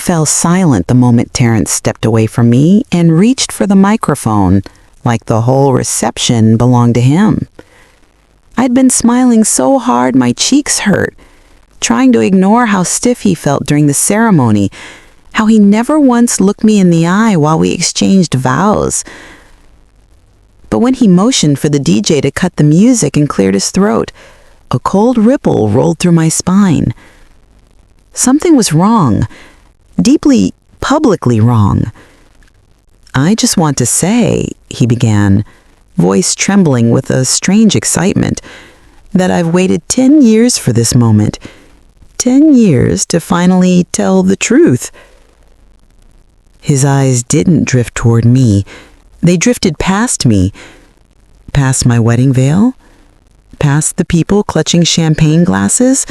fell silent the moment Terrence stepped away from me and reached for the microphone, like the whole reception belonged to him. I'd been smiling so hard my cheeks hurt, trying to ignore how stiff he felt during the ceremony, how he never once looked me in the eye while we exchanged vows. But when he motioned for the DJ to cut the music and cleared his throat, a cold ripple rolled through my spine. Something was wrong, deeply, publicly wrong. "I just want to say," he began, voice trembling with a strange excitement, "that I've waited 10 years for this moment. 10 years to finally tell the truth." His eyes didn't drift toward me. They drifted past me, past my wedding veil, past the people clutching champagne glasses,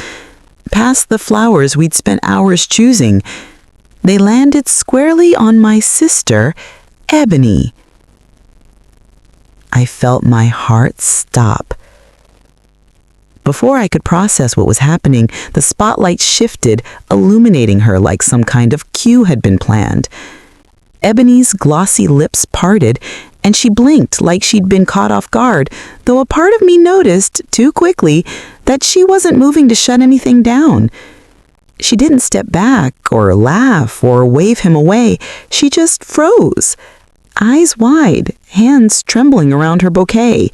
past the flowers we'd spent hours choosing. They landed squarely on my sister, Ebony. I felt my heart stop. Before I could process what was happening, the spotlight shifted, illuminating her like some kind of cue had been planned. Ebony's glossy lips parted, and she blinked like she'd been caught off guard, though a part of me noticed, too quickly, that she wasn't moving to shut anything down. She didn't step back, or laugh, or wave him away. She just froze, eyes wide, hands trembling around her bouquet.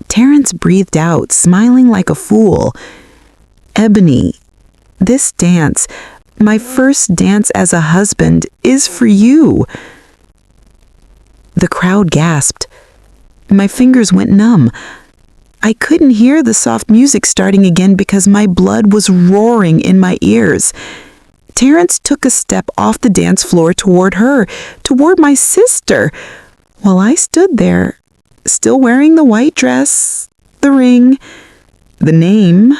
Terrence breathed out, smiling like a fool. "Ebony, this dance, my first dance as a husband, is for you." The crowd gasped. My fingers went numb. I couldn't hear the soft music starting again because my blood was roaring in my ears. Terrence took a step off the dance floor toward her, toward my sister, while I stood there, still wearing the white dress, the ring, the name,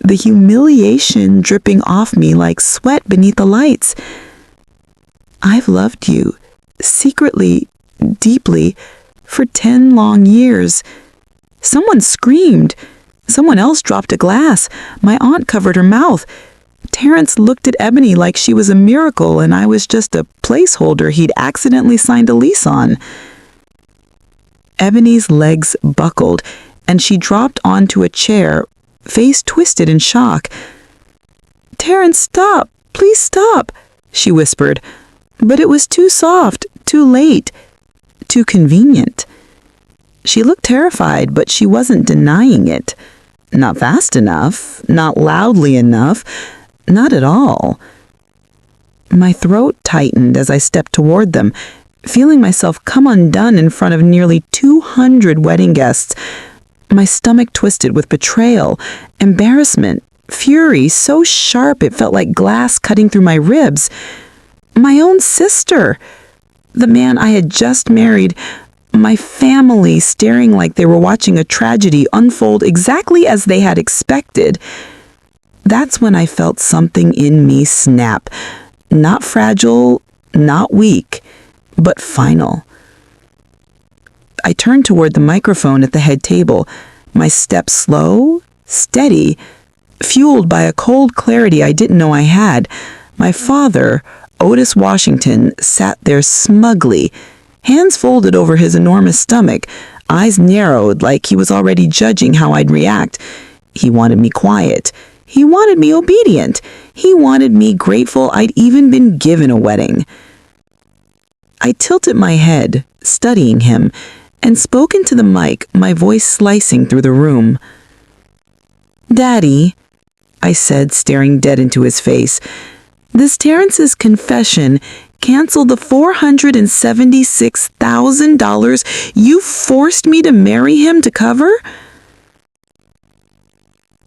the humiliation dripping off me like sweat beneath the lights. "I've loved you, secretly, deeply, for 10 long years." Someone screamed. Someone else dropped a glass. My aunt covered her mouth. Terrence looked at Ebony like she was a miracle and I was just a placeholder he'd accidentally signed a lease on. Ebony's legs buckled, and she dropped onto a chair, face twisted in shock. "Terrence, stop! Please stop!" she whispered. But it was too soft, too late, too convenient. She looked terrified, but she wasn't denying it. Not fast enough, not loudly enough, not at all. My throat tightened as I stepped toward them, feeling myself come undone in front of nearly 200 wedding guests. My stomach twisted with betrayal, embarrassment, fury so sharp it felt like glass cutting through my ribs. My own sister, the man I had just married, my family staring like they were watching a tragedy unfold exactly as they had expected. That's when I felt something in me snap. Not fragile, not weak, but final. I turned toward the microphone at the head table, my steps slow, steady, fueled by a cold clarity I didn't know I had. My father, Otis Washington, sat there smugly, hands folded over his enormous stomach, eyes narrowed like he was already judging how I'd react. He wanted me quiet. He wanted me obedient. He wanted me grateful I'd even been given a wedding. I tilted my head, studying him, and spoke into the mic, my voice slicing through the room. "Daddy," I said, staring dead into his face, "this Terrence's confession cancel the $476,000 you forced me to marry him to cover?"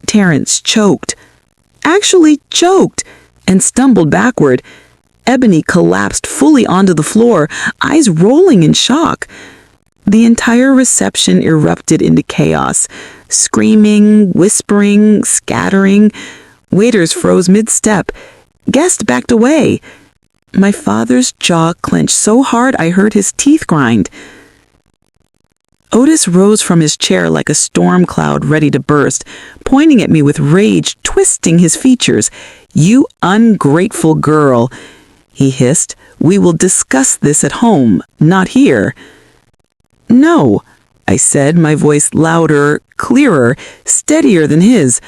Terrence choked, actually choked, and stumbled backward. Ebony collapsed fully onto the floor, eyes rolling in shock. The entire reception erupted into chaos, screaming, whispering, scattering. Waiters froze mid-step. Guests backed away. My father's jaw clenched so hard I heard his teeth grind. Otis rose from his chair like a storm cloud ready to burst, pointing at me with rage, twisting his features. "You ungrateful girl," he hissed. "We will discuss this at home, not here." "No," I said, my voice louder, clearer, steadier than his.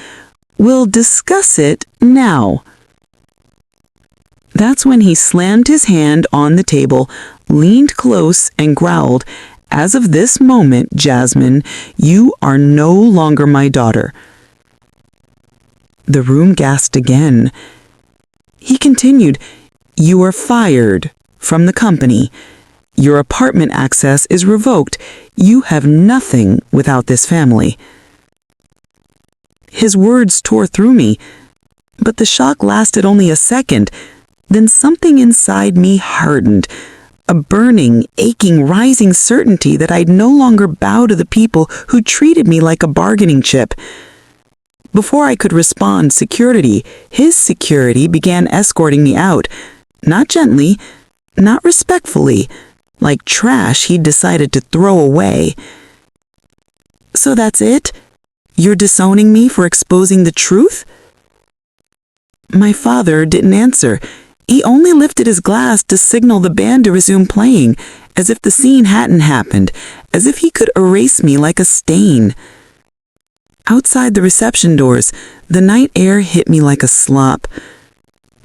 "We'll discuss it now." That's when he slammed his hand on the table, leaned close, and growled, "As of this moment, Jasmine, you are no longer my daughter." The room gasped again. He continued, "You are fired from the company. Your apartment access is revoked. You have nothing without this family." His words tore through me, but the shock lasted only a second. Then something inside me hardened, a burning, aching, rising certainty that I'd no longer bow to the people who treated me like a bargaining chip. Before I could respond, his security began escorting me out, not gently, not respectfully, like trash he'd decided to throw away. "So that's it? You're disowning me for exposing the truth?" My father didn't answer. He only lifted his glass to signal the band to resume playing, as if the scene hadn't happened, as if he could erase me like a stain. Outside the reception doors, the night air hit me like a slop.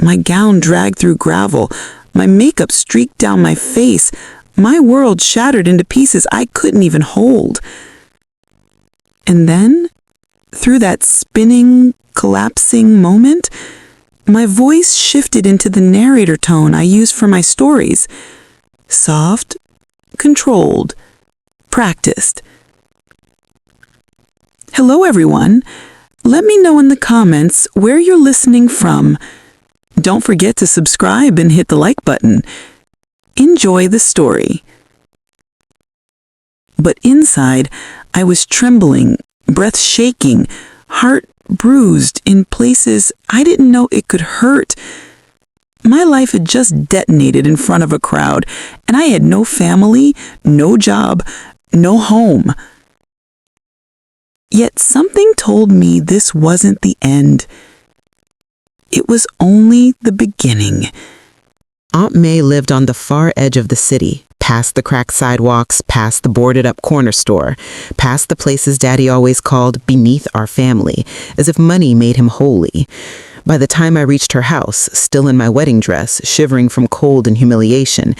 My gown dragged through gravel, my makeup streaked down my face, my world shattered into pieces I couldn't even hold. And then, through that spinning, collapsing moment, my voice shifted into the narrator tone I use for my stories. Soft, controlled, practiced. "Hello, everyone. Let me know in the comments where you're listening from. Don't forget to subscribe and hit the like button. Enjoy the story." But inside, I was trembling, breath shaking, heart bruised in places I didn't know it could hurt. My life had just detonated in front of a crowd, and I had no family, no job, no home. Yet something told me this wasn't the end. It was only the beginning. Aunt May lived on the far edge of the city, past the cracked sidewalks, past the boarded-up corner store, past the places Daddy always called beneath our family, as if money made him holy. By the time I reached her house, still in my wedding dress, shivering from cold and humiliation,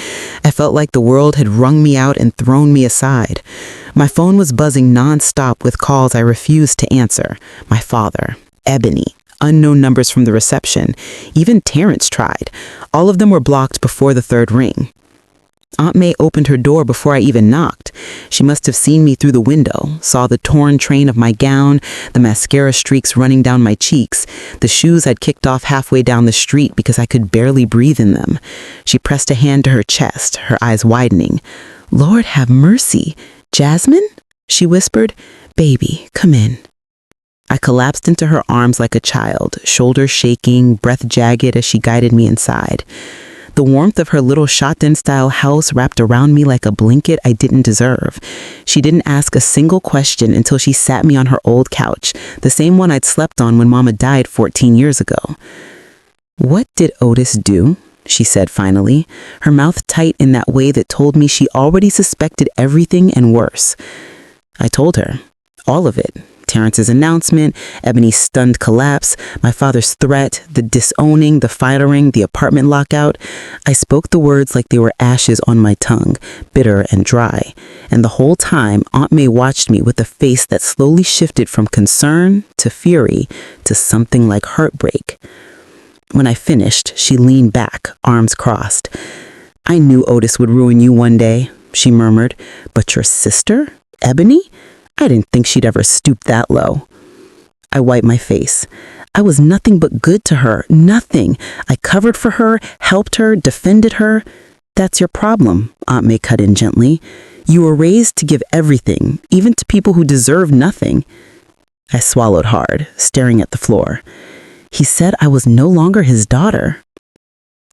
I felt like the world had wrung me out and thrown me aside. My phone was buzzing nonstop with calls I refused to answer. My father, Ebony, unknown numbers from the reception. Even Terrence tried. All of them were blocked before the third ring. Aunt May opened her door before I even knocked. She must have seen me through the window, saw the torn train of my gown, the mascara streaks running down my cheeks, the shoes I'd kicked off halfway down the street because I could barely breathe in them. She pressed a hand to her chest, her eyes widening. "Lord have mercy. Jasmine?" she whispered. "Baby, come in." I collapsed into her arms like a child, shoulders shaking, breath jagged as she guided me inside. The warmth of her little shotgun-style house wrapped around me like a blanket I didn't deserve. She didn't ask a single question until she sat me on her old couch, the same one I'd slept on when Mama died 14 years ago. "What did Otis do?" she said finally, her mouth tight in that way that told me she already suspected everything and worse. I told her. All of it. Terrence's announcement, Ebony's stunned collapse, my father's threat, the disowning, the firing, the apartment lockout. I spoke the words like they were ashes on my tongue, bitter and dry. And the whole time, Aunt May watched me with a face that slowly shifted from concern to fury to something like heartbreak. When I finished, she leaned back, arms crossed. "I knew Otis would ruin you one day," she murmured. "But your sister, Ebony? I didn't think she'd ever stoop that low." I wiped my face. I was nothing but good to her, nothing. I covered for her, helped her, defended her. "That's your problem," Aunt May cut in gently. "You were raised to give everything, even to people who deserve nothing." I swallowed hard, staring at the floor. "He said I was no longer his daughter."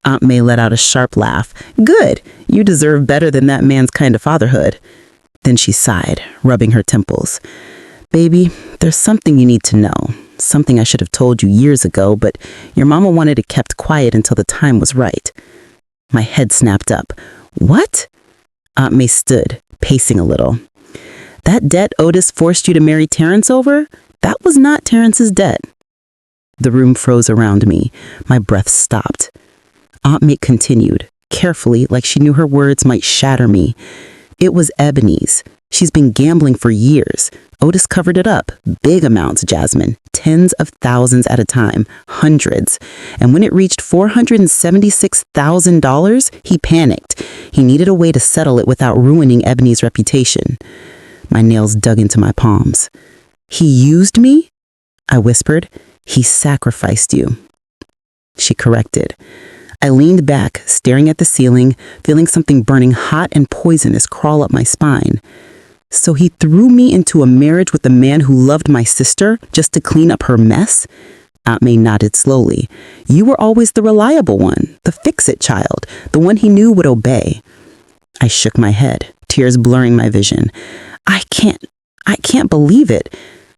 Aunt May let out a sharp laugh. "Good. You deserve better than that man's kind of fatherhood." Then she sighed, rubbing her temples. Baby, there's something you need to know. Something I should have told you years ago, but your mama wanted it kept quiet until the time was right. My head snapped up. What? Aunt May stood, pacing a little. That debt Otis forced you to marry Terrence over? That was not Terrence's debt. The room froze around me. My breath stopped. Aunt May continued, carefully, like she knew her words might shatter me. It was Ebony's. She's been gambling for years. Otis covered it up. Big amounts, Jasmine. Tens of thousands at a time. Hundreds. And when it reached $476,000, he panicked. He needed a way to settle it without ruining Ebony's reputation. My nails dug into my palms. He used me? I whispered. He sacrificed you. She corrected. I leaned back, staring at the ceiling, feeling something burning hot and poisonous crawl up my spine. So he threw me into a marriage with a man who loved my sister just to clean up her mess? Aunt May nodded slowly. You were always the reliable one, the fix-it child, the one he knew would obey. I shook my head, tears blurring my vision. I can't believe it.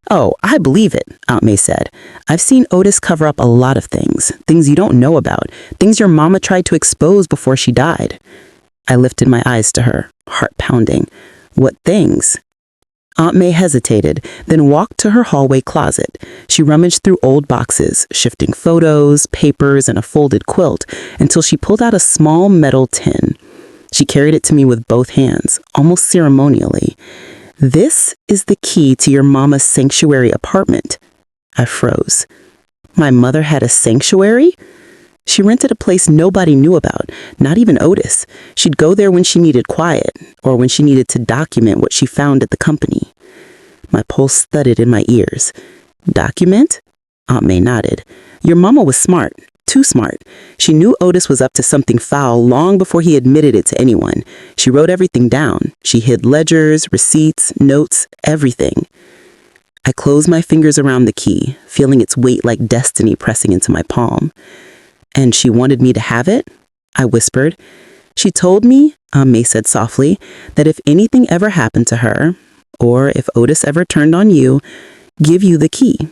Oh, I believe it, Aunt May said. I've seen Otis cover up a lot of things you don't know about, things your mama tried to expose before she died. I lifted my eyes to her, heart pounding. What things? Aunt May hesitated, then walked to her hallway closet. She rummaged through old boxes, shifting photos, papers, and a folded quilt, until she pulled out a small metal tin. She carried it to me with both hands, almost ceremonially. This is the key to your mama's sanctuary apartment. I froze. My mother had a sanctuary? She rented a place nobody knew about, not even Otis. She'd go there when she needed quiet, or when she needed to document what she found at the company. My pulse thudded in my ears. Document? Aunt May nodded. Your mama was smart, too smart. She knew Otis was up to something foul long before he admitted it to anyone. She wrote everything down. She hid ledgers, receipts, notes, everything. I closed my fingers around the key, feeling its weight like destiny pressing into my palm. And she wanted me to have it? I whispered. She told me, Aunt May said softly, that if anything ever happened to her, or if Otis ever turned on you, give you the key.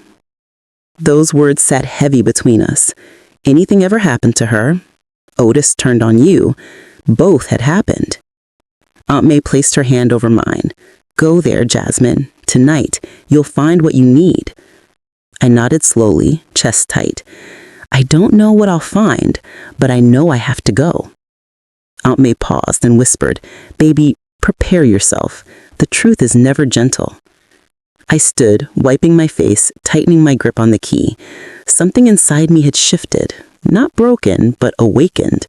Those words sat heavy between us. Anything ever happened to her, Otis turned on you, both had happened. Aunt May placed her hand over mine. Go there, Jasmine. Tonight, you'll find what you need. I nodded slowly, chest tight. I don't know what I'll find, but I know I have to go. Aunt May paused and whispered, Baby, prepare yourself. The truth is never gentle. I stood, wiping my face, tightening my grip on the key. Something inside me had shifted, not broken, but awakened.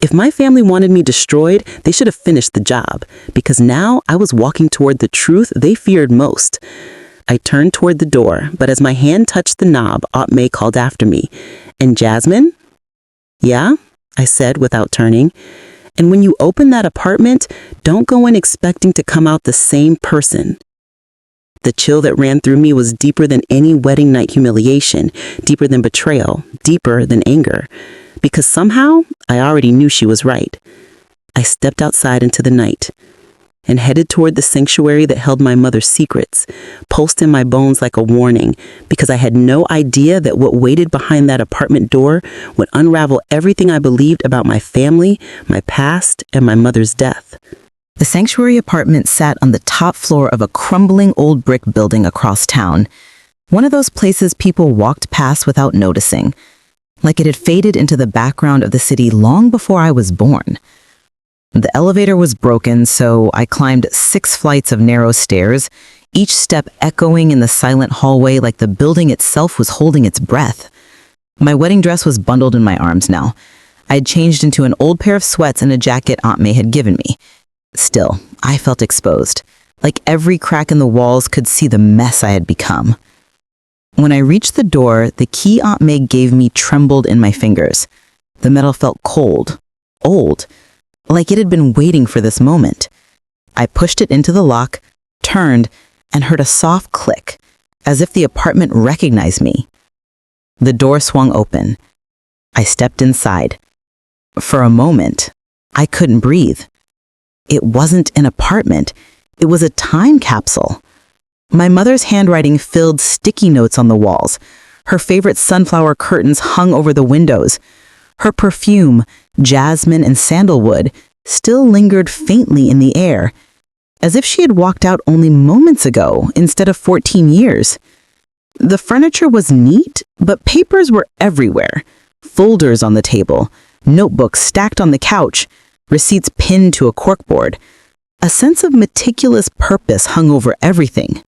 If my family wanted me destroyed, they should have finished the job, because now I was walking toward the truth they feared most. I turned toward the door, but as my hand touched the knob, Aunt May called after me. And Jasmine? Yeah, I said without turning. And when you open that apartment, don't go in expecting to come out the same person. The chill that ran through me was deeper than any wedding night humiliation, deeper than betrayal, deeper than anger. Because somehow, I already knew she was right. I stepped outside into the night and headed toward the sanctuary that held my mother's secrets, pulsed in my bones like a warning, because I had no idea that what waited behind that apartment door would unravel everything I believed about my family, my past, and my mother's death. The sanctuary apartment sat on the top floor of a crumbling old brick building across town. One of those places people walked past without noticing, like it had faded into the background of the city long before I was born. The elevator was broken, so I climbed 6 flights of narrow stairs, each step echoing in the silent hallway like the building itself was holding its breath. My wedding dress was bundled in my arms now. I had changed into an old pair of sweats and a jacket Aunt May had given me. Still, I felt exposed, like every crack in the walls could see the mess I had become. When I reached the door, the key Aunt May gave me trembled in my fingers. The metal felt cold, old, like it had been waiting for this moment. I pushed it into the lock, turned, and heard a soft click, as if the apartment recognized me. The door swung open. I stepped inside. For a moment, I couldn't breathe. It wasn't an apartment. It was a time capsule. My mother's handwriting filled sticky notes on the walls. Her favorite sunflower curtains hung over the windows. Her perfume, jasmine and sandalwood, still lingered faintly in the air, as if she had walked out only moments ago instead of 14 years. The furniture was neat, but papers were everywhere. Folders on the table, notebooks stacked on the couch, receipts pinned to a corkboard. A sense of meticulous purpose hung over everything.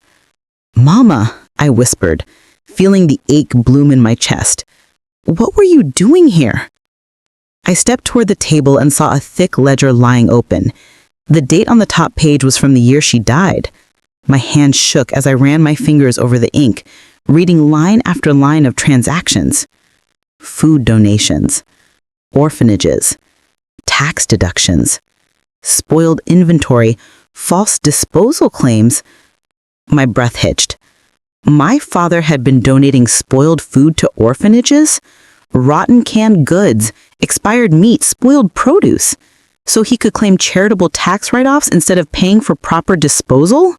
"Mama," I whispered, feeling the ache bloom in my chest. "What were you doing here?" I stepped toward the table and saw a thick ledger lying open. The date on the top page was from the year she died. My hand shook as I ran my fingers over the ink, reading line after line of transactions. Food donations, orphanages, tax deductions, spoiled inventory, false disposal claims. My breath hitched. My father had been donating spoiled food to orphanages, rotten canned goods, expired meat, spoiled produce, so he could claim charitable tax write-offs instead of paying for proper disposal?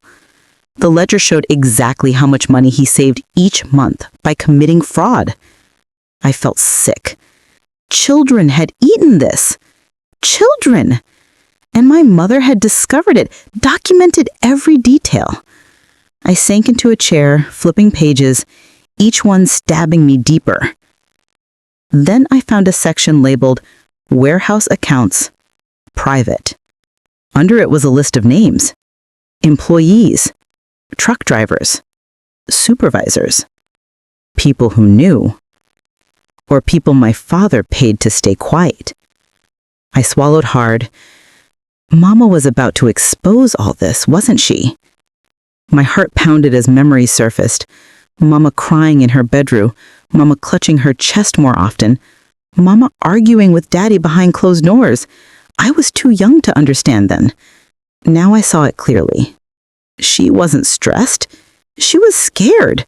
The ledger showed exactly how much money he saved each month by committing fraud. I felt sick. Children had eaten this. Children! And my mother had discovered it, documented every detail. I sank into a chair, flipping pages, each one stabbing me deeper. Then I found a section labeled Warehouse Accounts, Private. Under it was a list of names. Employees, truck drivers, supervisors, people who knew, or people my father paid to stay quiet. I swallowed hard. Mama was about to expose all this, wasn't she? My heart pounded as memories surfaced. Mama crying in her bedroom, Mama clutching her chest more often, Mama arguing with Daddy behind closed doors. I was too young to understand then. Now I saw it clearly. She wasn't stressed. She was scared.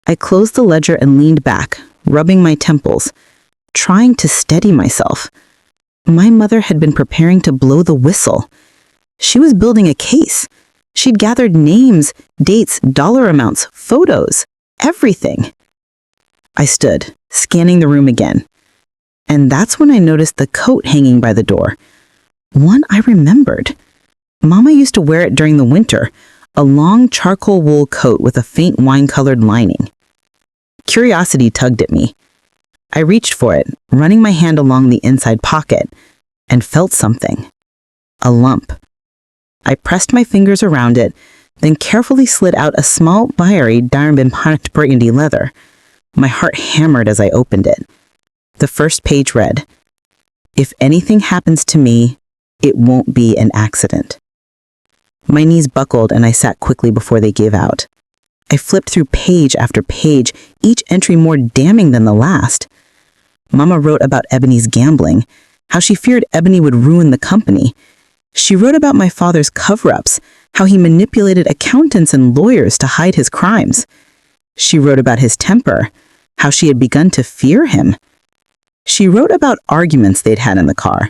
I closed the ledger and leaned back, rubbing my temples, trying to steady myself. My mother had been preparing to blow the whistle. She was building a case. She'd gathered names, dates, dollar amounts, photos, everything. I stood, scanning the room again. And that's when I noticed the coat hanging by the door. One I remembered. Mama used to wear it during the winter, a long charcoal wool coat with a faint wine-colored lining. Curiosity tugged at me. I reached for it, running my hand along the inside pocket, and felt something. A lump. I pressed my fingers around it, then carefully slid out a small diary diamond-packed burgundy leather. My heart hammered as I opened it. The first page read, "If anything happens to me, it won't be an accident." My knees buckled and I sat quickly before they gave out. I flipped through page after page, each entry more damning than the last. Mama wrote about Ebony's gambling, how she feared Ebony would ruin the company. She wrote about my father's cover-ups, how he manipulated accountants and lawyers to hide his crimes. She wrote about his temper, how she had begun to fear him. She wrote about arguments they'd had in the car.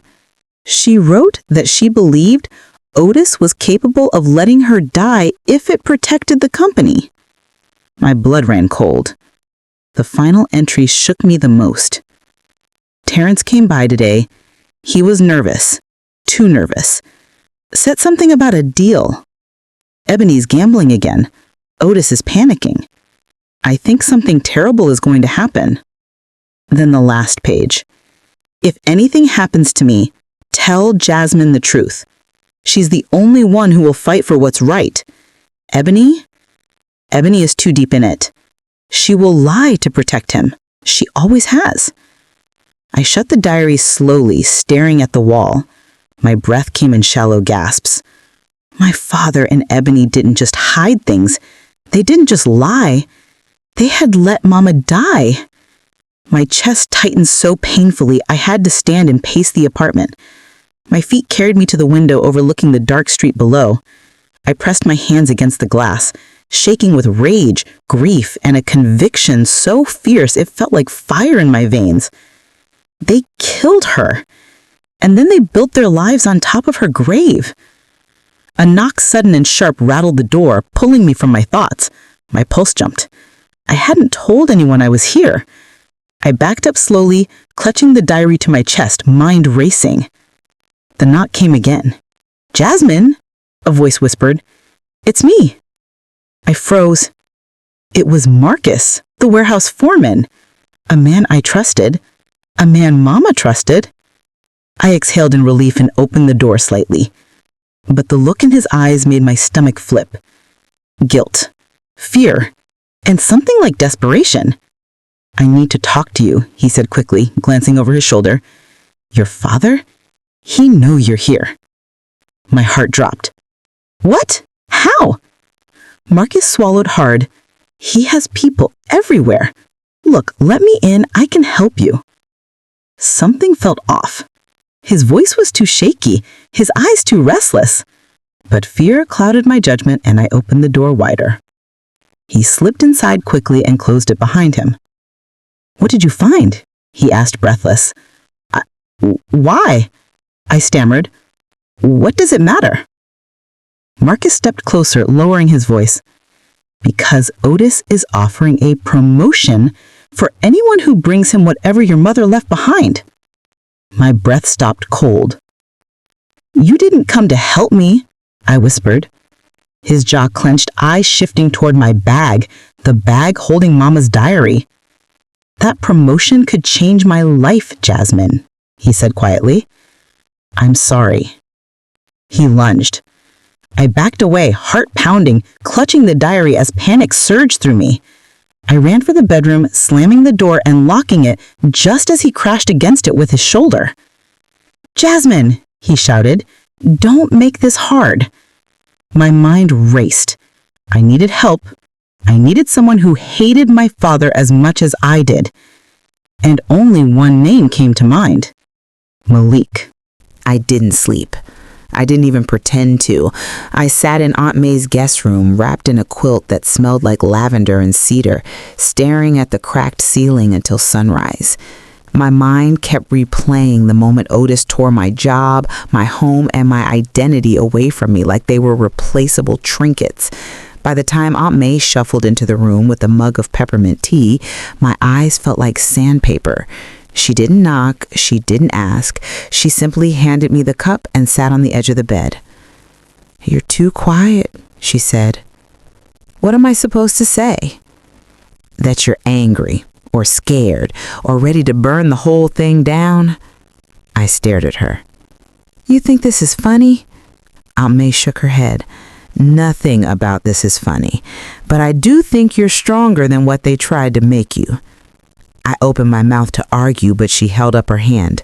She wrote that she believed Otis was capable of letting her die if it protected the company. My blood ran cold. The final entry shook me the most. Terrence came by today. He was nervous, too nervous. Said something about a deal. Ebony's gambling again. Otis is panicking. I think something terrible is going to happen. Then the last page. If anything happens to me, tell Jasmine the truth. She's the only one who will fight for what's right. Ebony? Ebony is too deep in it. She will lie to protect him. She always has. I shut the diary slowly, staring at the wall. My breath came in shallow gasps. My father and Ebony didn't just hide things. They didn't just lie. They had let Mama die. My chest tightened so painfully I had to stand and pace the apartment. My feet carried me to the window overlooking the dark street below. I pressed my hands against the glass, shaking with rage, grief, and a conviction so fierce it felt like fire in my veins. They killed her, and then they built their lives on top of her grave. A knock sudden and sharp rattled the door, pulling me from my thoughts. My pulse jumped. I hadn't told anyone I was here. I backed up slowly, clutching the diary to my chest, mind racing. The knock came again. "Jasmine," a voice whispered. "It's me." I froze. It was Marcus, the warehouse foreman. A man I trusted. A man Mama trusted. I exhaled in relief and opened the door slightly. But the look in his eyes made my stomach flip. Guilt, fear, and something like desperation. "I need to talk to you," he said quickly, glancing over his shoulder. "Your father? He knows you're here." My heart dropped. "What? How?" Marcus swallowed hard. "He has people everywhere. Look, let me in. I can help you." Something felt off. His voice was too shaky, his eyes too restless. But fear clouded my judgment and I opened the door wider. He slipped inside quickly and closed it behind him. "What did you find?" he asked, breathless. Why?" I stammered. "What does it matter?" Marcus stepped closer, lowering his voice. "Because Otis is offering a promotion for anyone who brings him whatever your mother left behind." My breath stopped cold. "You didn't come to help me," I whispered. His jaw clenched, eyes shifting toward my bag, the bag holding Mama's diary. "That promotion could change my life, Jasmine," he said quietly. "I'm sorry." He lunged. I backed away, heart pounding, clutching the diary as panic surged through me. I ran for the bedroom, slamming the door and locking it just as he crashed against it with his shoulder. "Jasmine," he shouted, "don't make this hard." My mind raced. I needed help. I needed someone who hated my father as much as I did. And only one name came to mind. Malik. I didn't sleep. I didn't even pretend to. I sat in Aunt May's guest room, wrapped in a quilt that smelled like lavender and cedar, staring at the cracked ceiling until sunrise. My mind kept replaying the moment Otis tore my job, my home, and my identity away from me like they were replaceable trinkets. By the time Aunt May shuffled into the room with a mug of peppermint tea, my eyes felt like sandpaper. She didn't knock, she didn't ask. She simply handed me the cup and sat on the edge of the bed. "You're too quiet," she said. "What am I supposed to say?" "That you're angry, or scared, or ready to burn the whole thing down?" I stared at her. "You think this is funny?" Aunt May shook her head. "Nothing about this is funny, but I do think you're stronger than what they tried to make you." I opened my mouth to argue, but she held up her hand.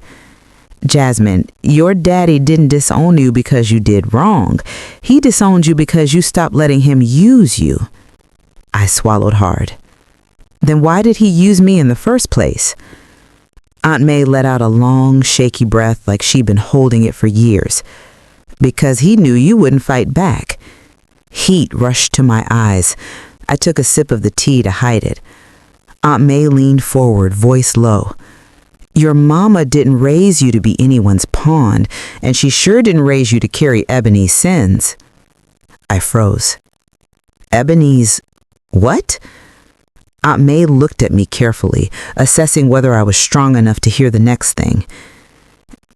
"Jasmine, your daddy didn't disown you because you did wrong. He disowned you because you stopped letting him use you." I swallowed hard. "Then why did he use me in the first place?" Aunt May let out a long, shaky breath like she'd been holding it for years. "Because he knew you wouldn't fight back." Heat rushed to my eyes. I took a sip of the tea to hide it. Aunt May leaned forward, voice low. "Your mama didn't raise you to be anyone's pawn, and she sure didn't raise you to carry Ebony's sins." I froze. "Ebony's what?" Aunt May looked at me carefully, assessing whether I was strong enough to hear the next thing.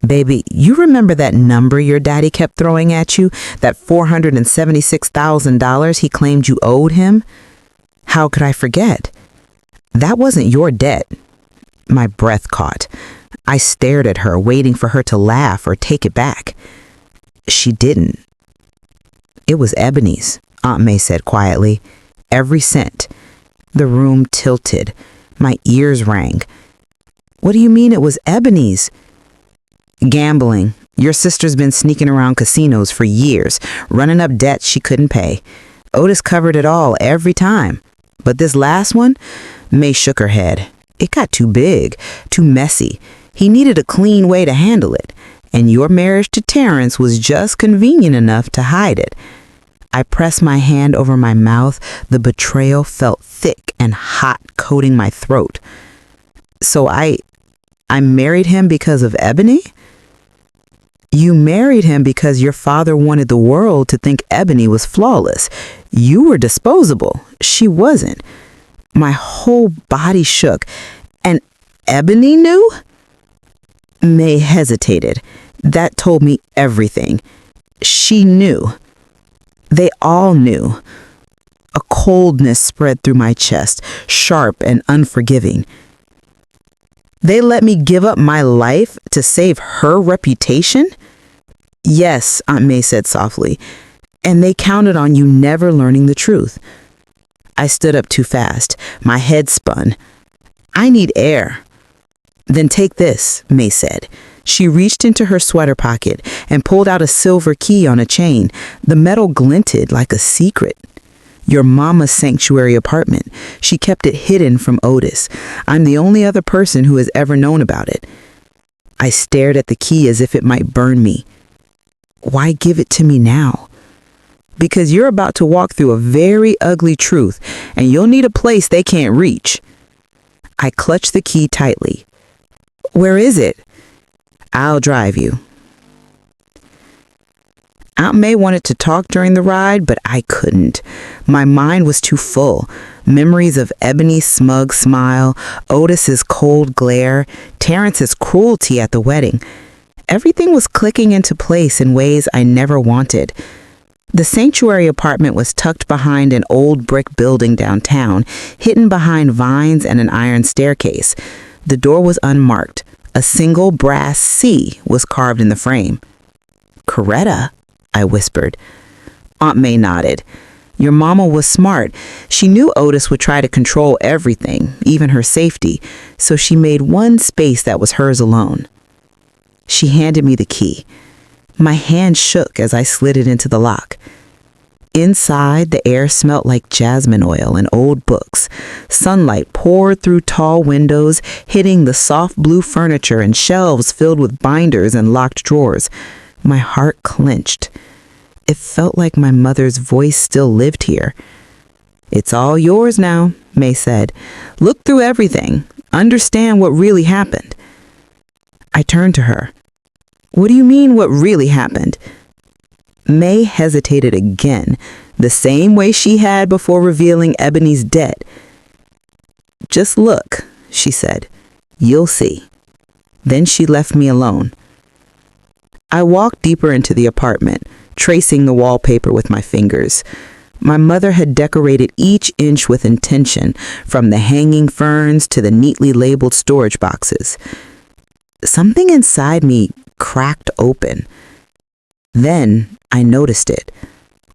"Baby, you remember that number your daddy kept throwing at you? That $476,000 he claimed you owed him? How could I forget? That wasn't your debt." My breath caught. I stared at her, waiting for her to laugh or take it back. She didn't. "It was Ebony's," Aunt May said quietly. "Every cent." The room tilted. My ears rang. "What do you mean it was Ebony's?" "Gambling. Your sister's been sneaking around casinos for years, running up debts she couldn't pay. Otis covered it all every time. But this last one," May shook her head, "it got too big, too messy. He needed a clean way to handle it, and your marriage to Terrence was just convenient enough to hide it." I pressed my hand over my mouth. The betrayal felt thick and hot, coating my throat. "So I married him because of Ebony?" You married him because your father wanted the world to think Ebony was flawless. You were disposable. She wasn't. My whole body shook. And Ebony knew? May hesitated. That told me everything. She knew. They all knew. A coldness spread through my chest, sharp and unforgiving. They let me give up my life to save her reputation? Yes, Aunt May said softly, and they counted on you never learning the truth. I stood up too fast. My head spun. I need air. Then take this, May said. She reached into her sweater pocket and pulled out a silver key on a chain. The metal glinted like a secret. Your mama's sanctuary apartment. She kept it hidden from Otis. I'm the only other person who has ever known about it. I stared at the key as if it might burn me. Why give it to me now? Because you're about to walk through a very ugly truth, and you'll need a place they can't reach. I clutched the key tightly. Where is it? I'll drive you. Aunt May wanted to talk during the ride, but I couldn't. My mind was too full. Memories of Ebony's smug smile, Otis's cold glare, Terrence's cruelty at the wedding. Everything was clicking into place in ways I never wanted. The sanctuary apartment was tucked behind an old brick building downtown, hidden behind vines and an iron staircase. The door was unmarked. A single brass C was carved in the frame. Coretta, I whispered. Aunt May nodded. Your mama was smart. She knew Otis would try to control everything, even her safety, so she made one space that was hers alone. She handed me the key. My hand shook as I slid it into the lock. Inside, the air smelt like jasmine oil and old books. Sunlight poured through tall windows, hitting the soft blue furniture and shelves filled with binders and locked drawers. My heart clenched. It felt like my mother's voice still lived here. It's all yours now, May said. Look through everything. Understand what really happened. I turned to her. What do you mean, what really happened? May hesitated again, the same way she had before revealing Ebony's debt. Just look, she said. You'll see. Then she left me alone. I walked deeper into the apartment, tracing the wallpaper with my fingers. My mother had decorated each inch with intention, from the hanging ferns to the neatly labeled storage boxes. Something inside me cracked open. Then I noticed it.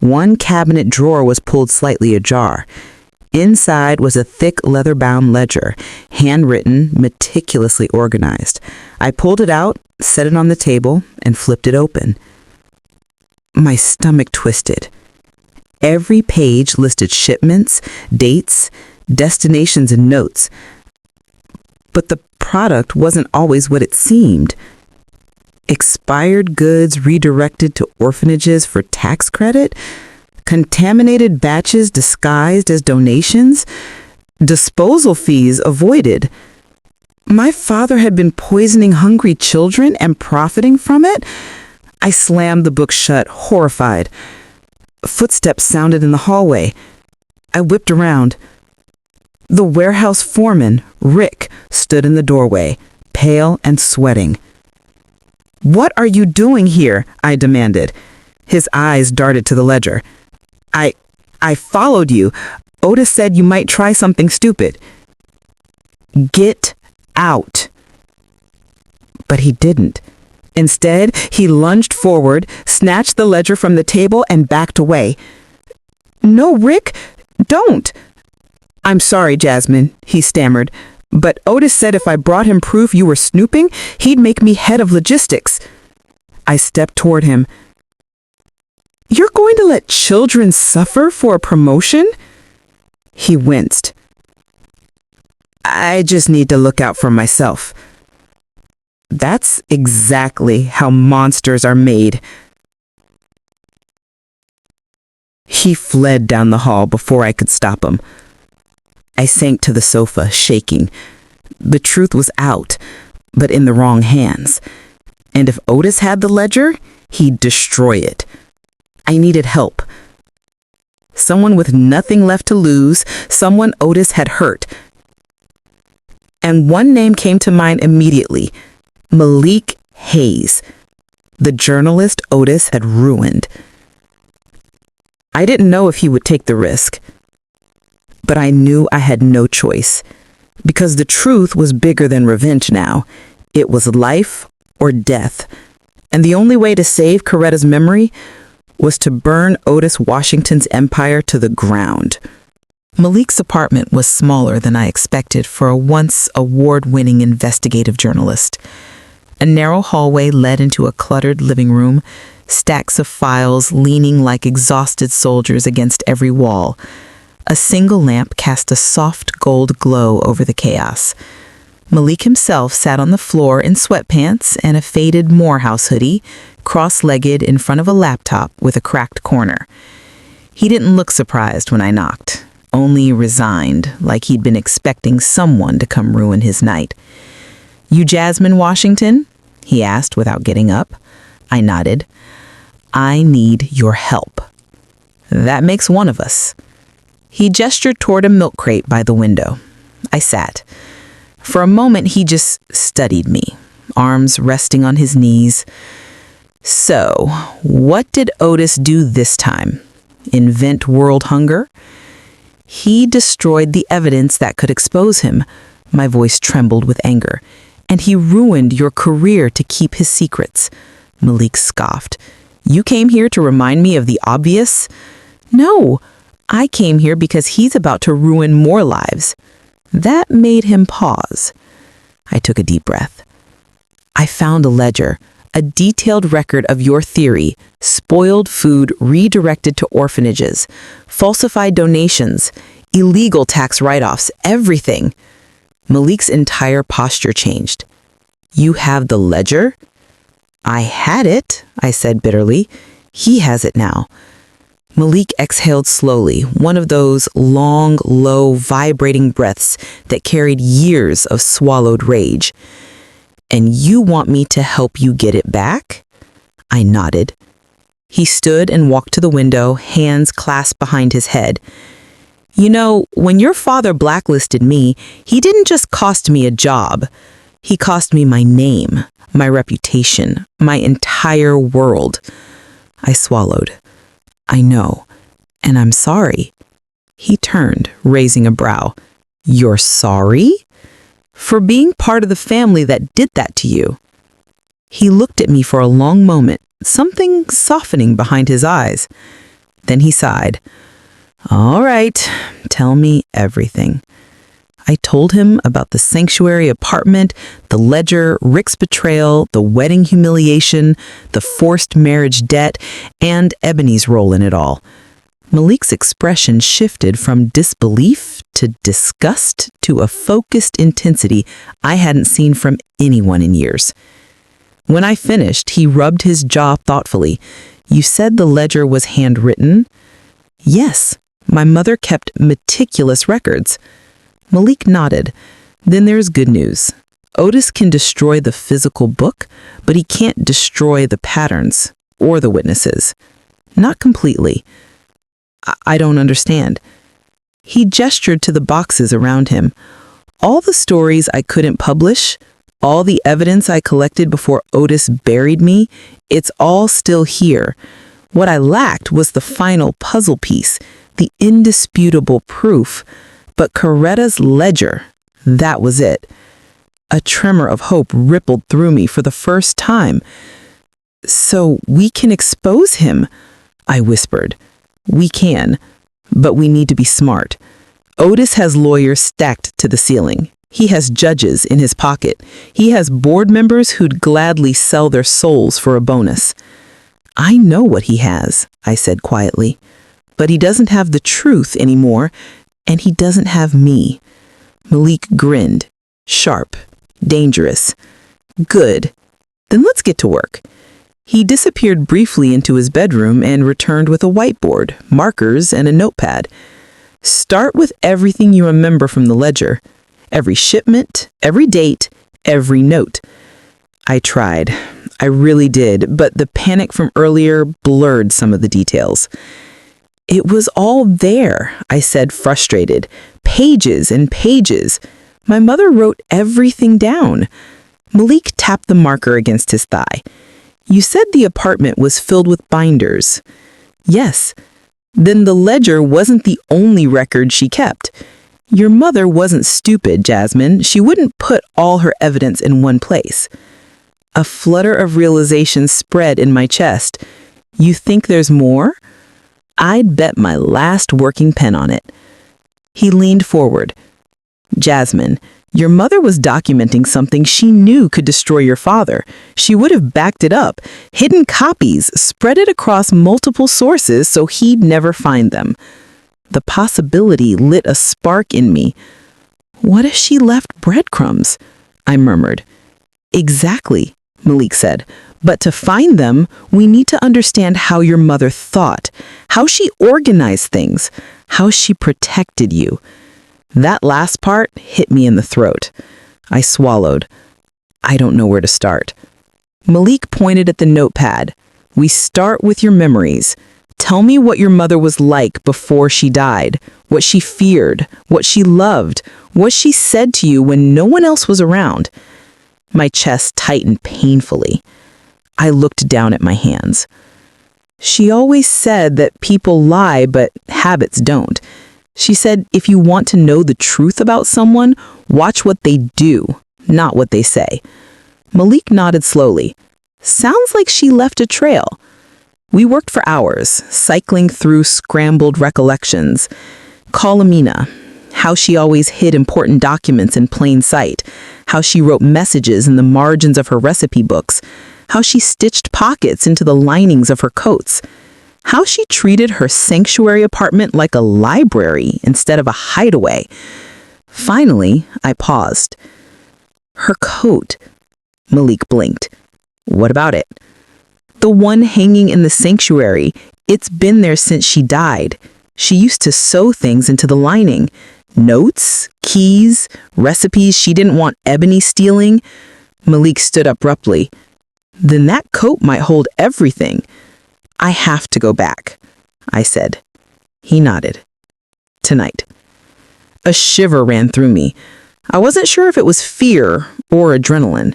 One cabinet drawer was pulled slightly ajar. Inside was a thick leather-bound ledger, handwritten, meticulously organized. I pulled it out, set it on the table, and flipped it open. My stomach twisted. Every page listed shipments, dates, destinations, and notes. But the product wasn't always what it seemed. Expired goods redirected to orphanages for tax credit? Contaminated batches disguised as donations? Disposal fees avoided? My father had been poisoning hungry children and profiting from it? I slammed the book shut, horrified. Footsteps sounded in the hallway. I whipped around. The warehouse foreman, Rick, stood in the doorway, pale and sweating. What are you doing here? I demanded. His eyes darted to the ledger. I followed you. Otis said you might try something stupid. Get out. But he didn't. Instead, he lunged forward, snatched the ledger from the table, and backed away. No, Rick, don't. I'm sorry, Jasmine, he stammered, but Otis said if I brought him proof you were snooping, he'd make me head of logistics. I stepped toward him. You're going to let children suffer for a promotion? He winced. I just need to look out for myself. That's exactly how monsters are made. He fled down the hall before I could stop him. I sank to the sofa, shaking. The truth was out, but in the wrong hands. And if Otis had the ledger, he'd destroy it. I needed help. Someone with nothing left to lose, someone Otis had hurt. And one name came to mind immediately: Malik Hayes, the journalist Otis had ruined. I didn't know if he would take the risk, but I knew I had no choice, because the truth was bigger than revenge now. It was life or death, and the only way to save Coretta's memory was to burn Otis Washington's empire to the ground. Malik's apartment was smaller than I expected for a once award-winning investigative journalist. A narrow hallway led into a cluttered living room, stacks of files leaning like exhausted soldiers against every wall. A single lamp cast a soft gold glow over the chaos. Malik himself sat on the floor in sweatpants and a faded Morehouse hoodie, cross-legged in front of a laptop with a cracked corner. He didn't look surprised when I knocked, only resigned, like he'd been expecting someone to come ruin his night. "You Jasmine Washington?" he asked without getting up. I nodded. "I need your help." "That makes one of us." He gestured toward a milk crate by the window. I sat. For a moment, he just studied me, arms resting on his knees. "So, what did Otis do this time? Invent world hunger?" "He destroyed the evidence that could expose him." My voice trembled with anger. "And he ruined your career to keep his secrets." Malik scoffed. "You came here to remind me of the obvious?" "No, I came here because he's about to ruin more lives." That made him pause. I took a deep breath. "I found a ledger, a detailed record of your theory: spoiled food redirected to orphanages, falsified donations, illegal tax write-offs, everything." Malik's entire posture changed. "You have the ledger?" "I had it," I said bitterly. "He has it now." Malik exhaled slowly, one of those long, low, vibrating breaths that carried years of swallowed rage. "And you want me to help you get it back?" I nodded. He stood and walked to the window, hands clasped behind his head. "You know, when your father blacklisted me, he didn't just cost me a job. He cost me my name, my reputation, my entire world." I swallowed. "I know, and I'm sorry." He turned, raising a brow. "You're sorry? For being part of the family that did that to you?" He looked at me for a long moment, something softening behind his eyes. Then he sighed. "All right, tell me everything." I told him about the sanctuary apartment, the ledger, Rick's betrayal, the wedding humiliation, the forced marriage debt, and Ebony's role in it all. Malik's expression shifted from disbelief to disgust to a focused intensity I hadn't seen from anyone in years. When I finished, he rubbed his jaw thoughtfully. "You said the ledger was handwritten?" "Yes, my mother kept meticulous records." Malik nodded. "Then there's good news. Otis can destroy the physical book, but he can't destroy the patterns or the witnesses. Not completely." I don't understand." He gestured to the boxes around him. "All the stories I couldn't publish, all the evidence I collected before Otis buried me, it's all still here. What I lacked was the final puzzle piece, the indisputable proof. But Coretta's ledger, that was it." A tremor of hope rippled through me for the first time. "So we can expose him," I whispered. "We can, but we need to be smart. Otis has lawyers stacked to the ceiling. He has judges in his pocket. He has board members who'd gladly sell their souls for a bonus." "I know what he has," I said quietly. "But he doesn't have the truth anymore. And he doesn't have me." Malik grinned. "Sharp. Dangerous. Good. Then let's get to work." He disappeared briefly into his bedroom and returned with a whiteboard, markers, and a notepad. "Start with everything you remember from the ledger. Every shipment, every date, every note." I tried. I really did, but the panic from earlier blurred some of the details. It was all there, I said, frustrated. Pages and pages. My mother wrote everything down. Malik tapped the marker against his thigh. You said the apartment was filled with binders. Yes. Then the ledger wasn't the only record she kept. Your mother wasn't stupid, Jasmine. She wouldn't put all her evidence in one place. A flutter of realization spread in my chest. You think there's more? I'd bet my last working pen on it. He leaned forward. Jasmine, your mother was documenting something she knew could destroy your father. She would have backed it up, hidden copies, spread it across multiple sources so he'd never find them. The possibility lit a spark in me. What if she left breadcrumbs? I murmured. Exactly, Malik said. But to find them, we need to understand how your mother thought, how she organized things, how she protected you. That last part hit me in the throat. I swallowed. I don't know where to start. Malik pointed at the notepad. We start with your memories. Tell me what your mother was like before she died, what she feared, what she loved, what she said to you when no one else was around. My chest tightened painfully. I looked down at my hands. She always said that people lie, but habits don't. She said if you want to know the truth about someone, watch what they do, not what they say. Malik nodded slowly. Sounds like she left a trail. We worked for hours, cycling through scrambled recollections. Call Amina, how she always hid important documents in plain sight, how she wrote messages in the margins of her recipe books, how she stitched pockets into the linings of her coats, how she treated her sanctuary apartment like a library instead of a hideaway. Finally, I paused. Her coat. Malik blinked. What about it? The one hanging in the sanctuary. It's been there since she died. She used to sew things into the lining. Notes, keys, recipes she didn't want Ebony stealing. Malik stood abruptly. Then that coat might hold everything. I have to go back, I said. He nodded. Tonight. A shiver ran through me. I wasn't sure if it was fear or adrenaline.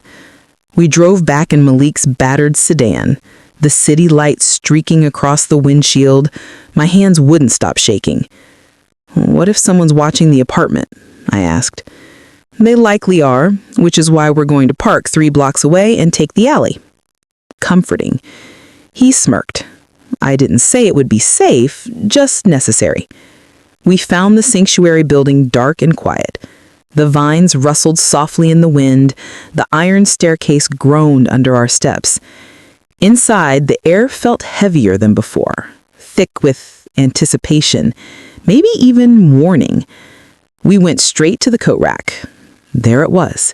We drove back in Malik's battered sedan, the city lights streaking across the windshield. My hands wouldn't stop shaking. What if someone's watching the apartment? I asked. They likely are, which is why we're going to park 3 blocks away and take the alley. Comforting. He smirked. I didn't say it would be safe, just necessary. We found the sanctuary building dark and quiet. The vines rustled softly in the wind. The iron staircase groaned under our steps. Inside, the air felt heavier than before, thick with anticipation, maybe even warning. We went straight to the coat rack. There it was.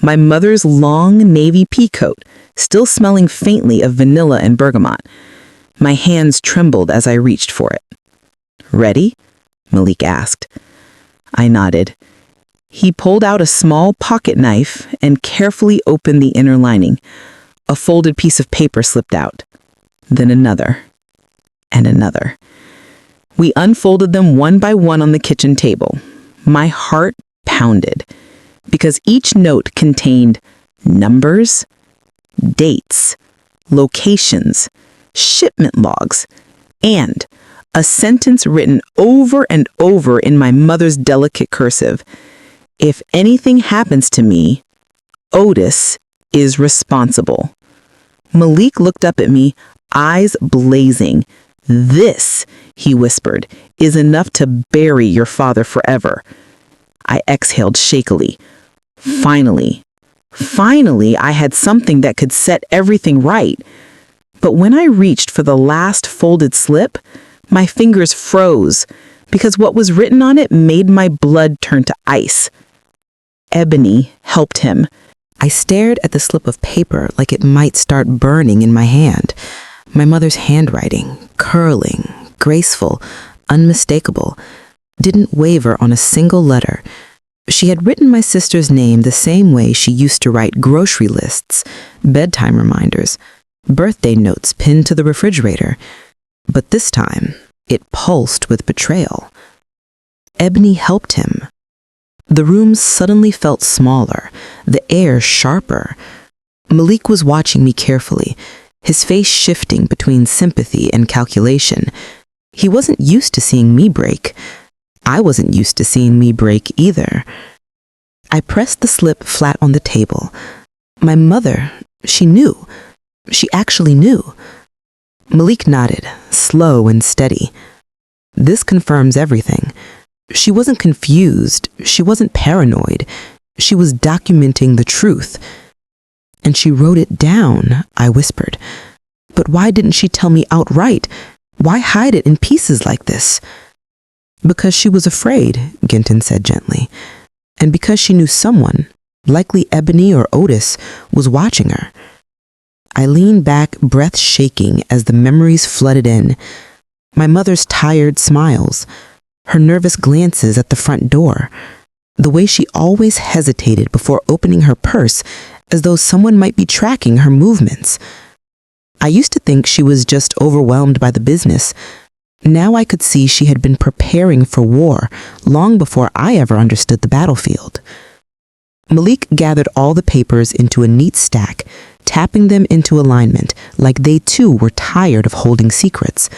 My mother's long navy pea coat, still smelling faintly of vanilla and bergamot. My hands trembled as I reached for it. Ready? Malik asked. I nodded. He pulled out a small pocket knife and carefully opened the inner lining. A folded piece of paper slipped out. Then another. And another. We unfolded them one by one on the kitchen table. My heart pounded, because each note contained numbers, dates, locations, shipment logs, and a sentence written over and over in my mother's delicate cursive. If anything happens to me, Otis is responsible. Malik looked up at me, eyes blazing. This, he whispered, is enough to bury your father forever. I exhaled shakily. Finally, I had something that could set everything right. But when I reached for the last folded slip, my fingers froze because what was written on it made my blood turn to ice. Ebony helped him. I stared at the slip of paper like it might start burning in my hand. My mother's handwriting, curling, graceful, unmistakable, didn't waver on a single letter. She had written my sister's name the same way she used to write grocery lists, bedtime reminders, birthday notes pinned to the refrigerator. But this time, it pulsed with betrayal. Ebony helped him. The room suddenly felt smaller, the air sharper. Malik was watching me carefully, his face shifting between sympathy and calculation. He wasn't used to seeing me break. I wasn't used to seeing me break either. I pressed the slip flat on the table. My mother, she knew. She actually knew. Malik nodded, slow and steady. This confirms everything. She wasn't confused. She wasn't paranoid. She was documenting the truth. And she wrote it down, I whispered. But why didn't she tell me outright? Why hide it in pieces like this? Because she was afraid, Ginton said gently. And because she knew someone, likely Ebony or Otis, was watching her. I leaned back, breath shaking as the memories flooded in. My mother's tired smiles, her nervous glances at the front door, the way she always hesitated before opening her purse as though someone might be tracking her movements. I used to think she was just overwhelmed by the business. Now I could see she had been preparing for war long before I ever understood the battlefield. Malik gathered all the papers into a neat stack, tapping them into alignment like they too were tired of holding secrets.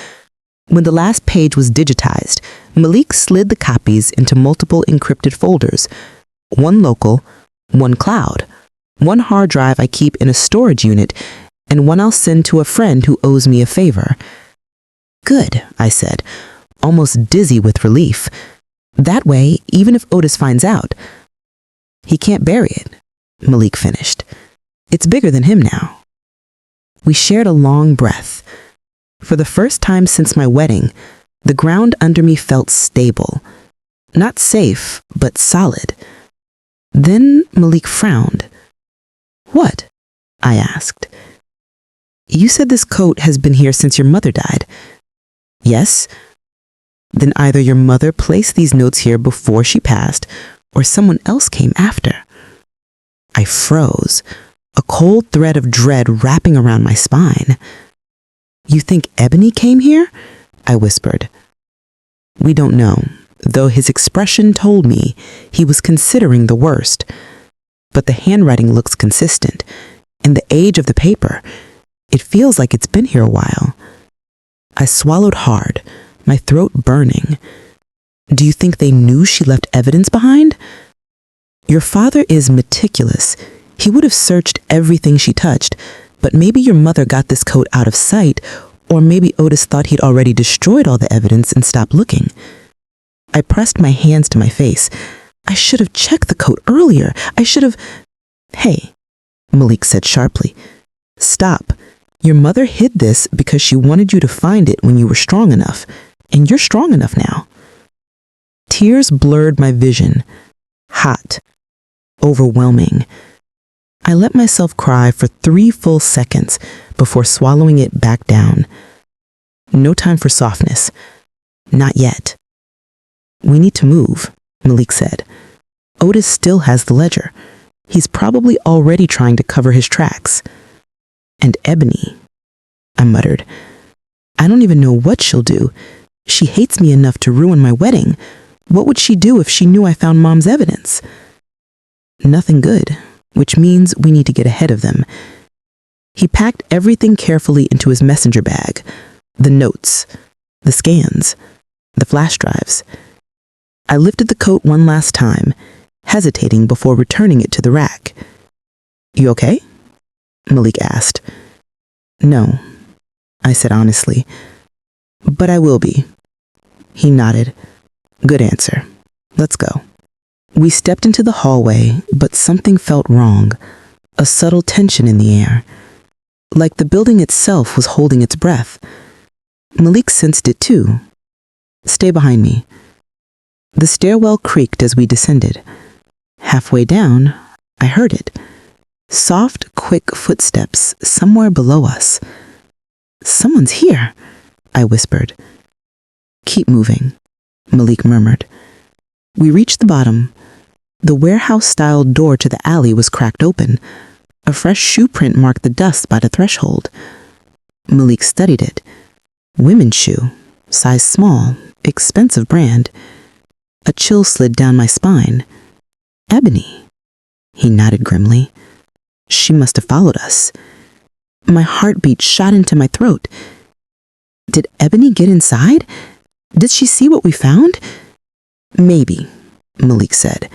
When the last page was digitized, Malik slid the copies into multiple encrypted folders, one local, one cloud, one hard drive I keep in a storage unit, and one I'll send to a friend who owes me a favor. Good, I said, almost dizzy with relief. That way, even if Otis finds out, he can't bury it, Malik finished. It's bigger than him now. We shared a long breath. For the first time since my wedding, the ground under me felt stable. Not safe, but solid. Then Malik frowned. What? I asked. You said this coat has been here since your mother died. Yes? Then either your mother placed these notes here before she passed, or someone else came after. I froze, a cold thread of dread wrapping around my spine. You think Ebony came here? I whispered. We don't know, though his expression told me he was considering the worst. But the handwriting looks consistent, and the age of the paper, it feels like it's been here a while. I swallowed hard, my throat burning. Do you think they knew she left evidence behind? Your father is meticulous. He would have searched everything she touched, but maybe your mother got this coat out of sight, or maybe Otis thought he'd already destroyed all the evidence and stopped looking. I pressed my hands to my face. I should have checked the coat earlier. I should have... Hey, Malik said sharply. Stop. Your mother hid this because she wanted you to find it when you were strong enough, and you're strong enough now. Tears blurred my vision. Hot. Overwhelming. I let myself cry for 3 full seconds before swallowing it back down. No time for softness. Not yet. We need to move, Malik said. Otis still has the ledger. He's probably already trying to cover his tracks. And Ebony, I muttered. I don't even know what she'll do. She hates me enough to ruin my wedding. What would she do if she knew I found Mom's evidence? Nothing good, which means we need to get ahead of them. He packed everything carefully into his messenger bag. The notes, the scans, the flash drives. I lifted the coat one last time, hesitating before returning it to the rack. You okay? Malik asked. No, I said honestly. But I will be. He nodded. Good answer. Let's go. We stepped into the hallway, but something felt wrong. A subtle tension in the air. Like the building itself was holding its breath. Malik sensed it too. Stay behind me. The stairwell creaked as we descended. Halfway down, I heard it. Soft, quick footsteps somewhere below us. Someone's here, I whispered. Keep moving, Malik murmured. We reached the bottom. The warehouse-style door to the alley was cracked open. A fresh shoe print marked the dust by the threshold. Malik studied it. Women's shoe, size small, expensive brand. A chill slid down my spine. Ebony. He nodded grimly. She must have followed us. My heartbeat shot into my throat. Did Ebony get inside? Did she see what we found? Maybe, Malik said.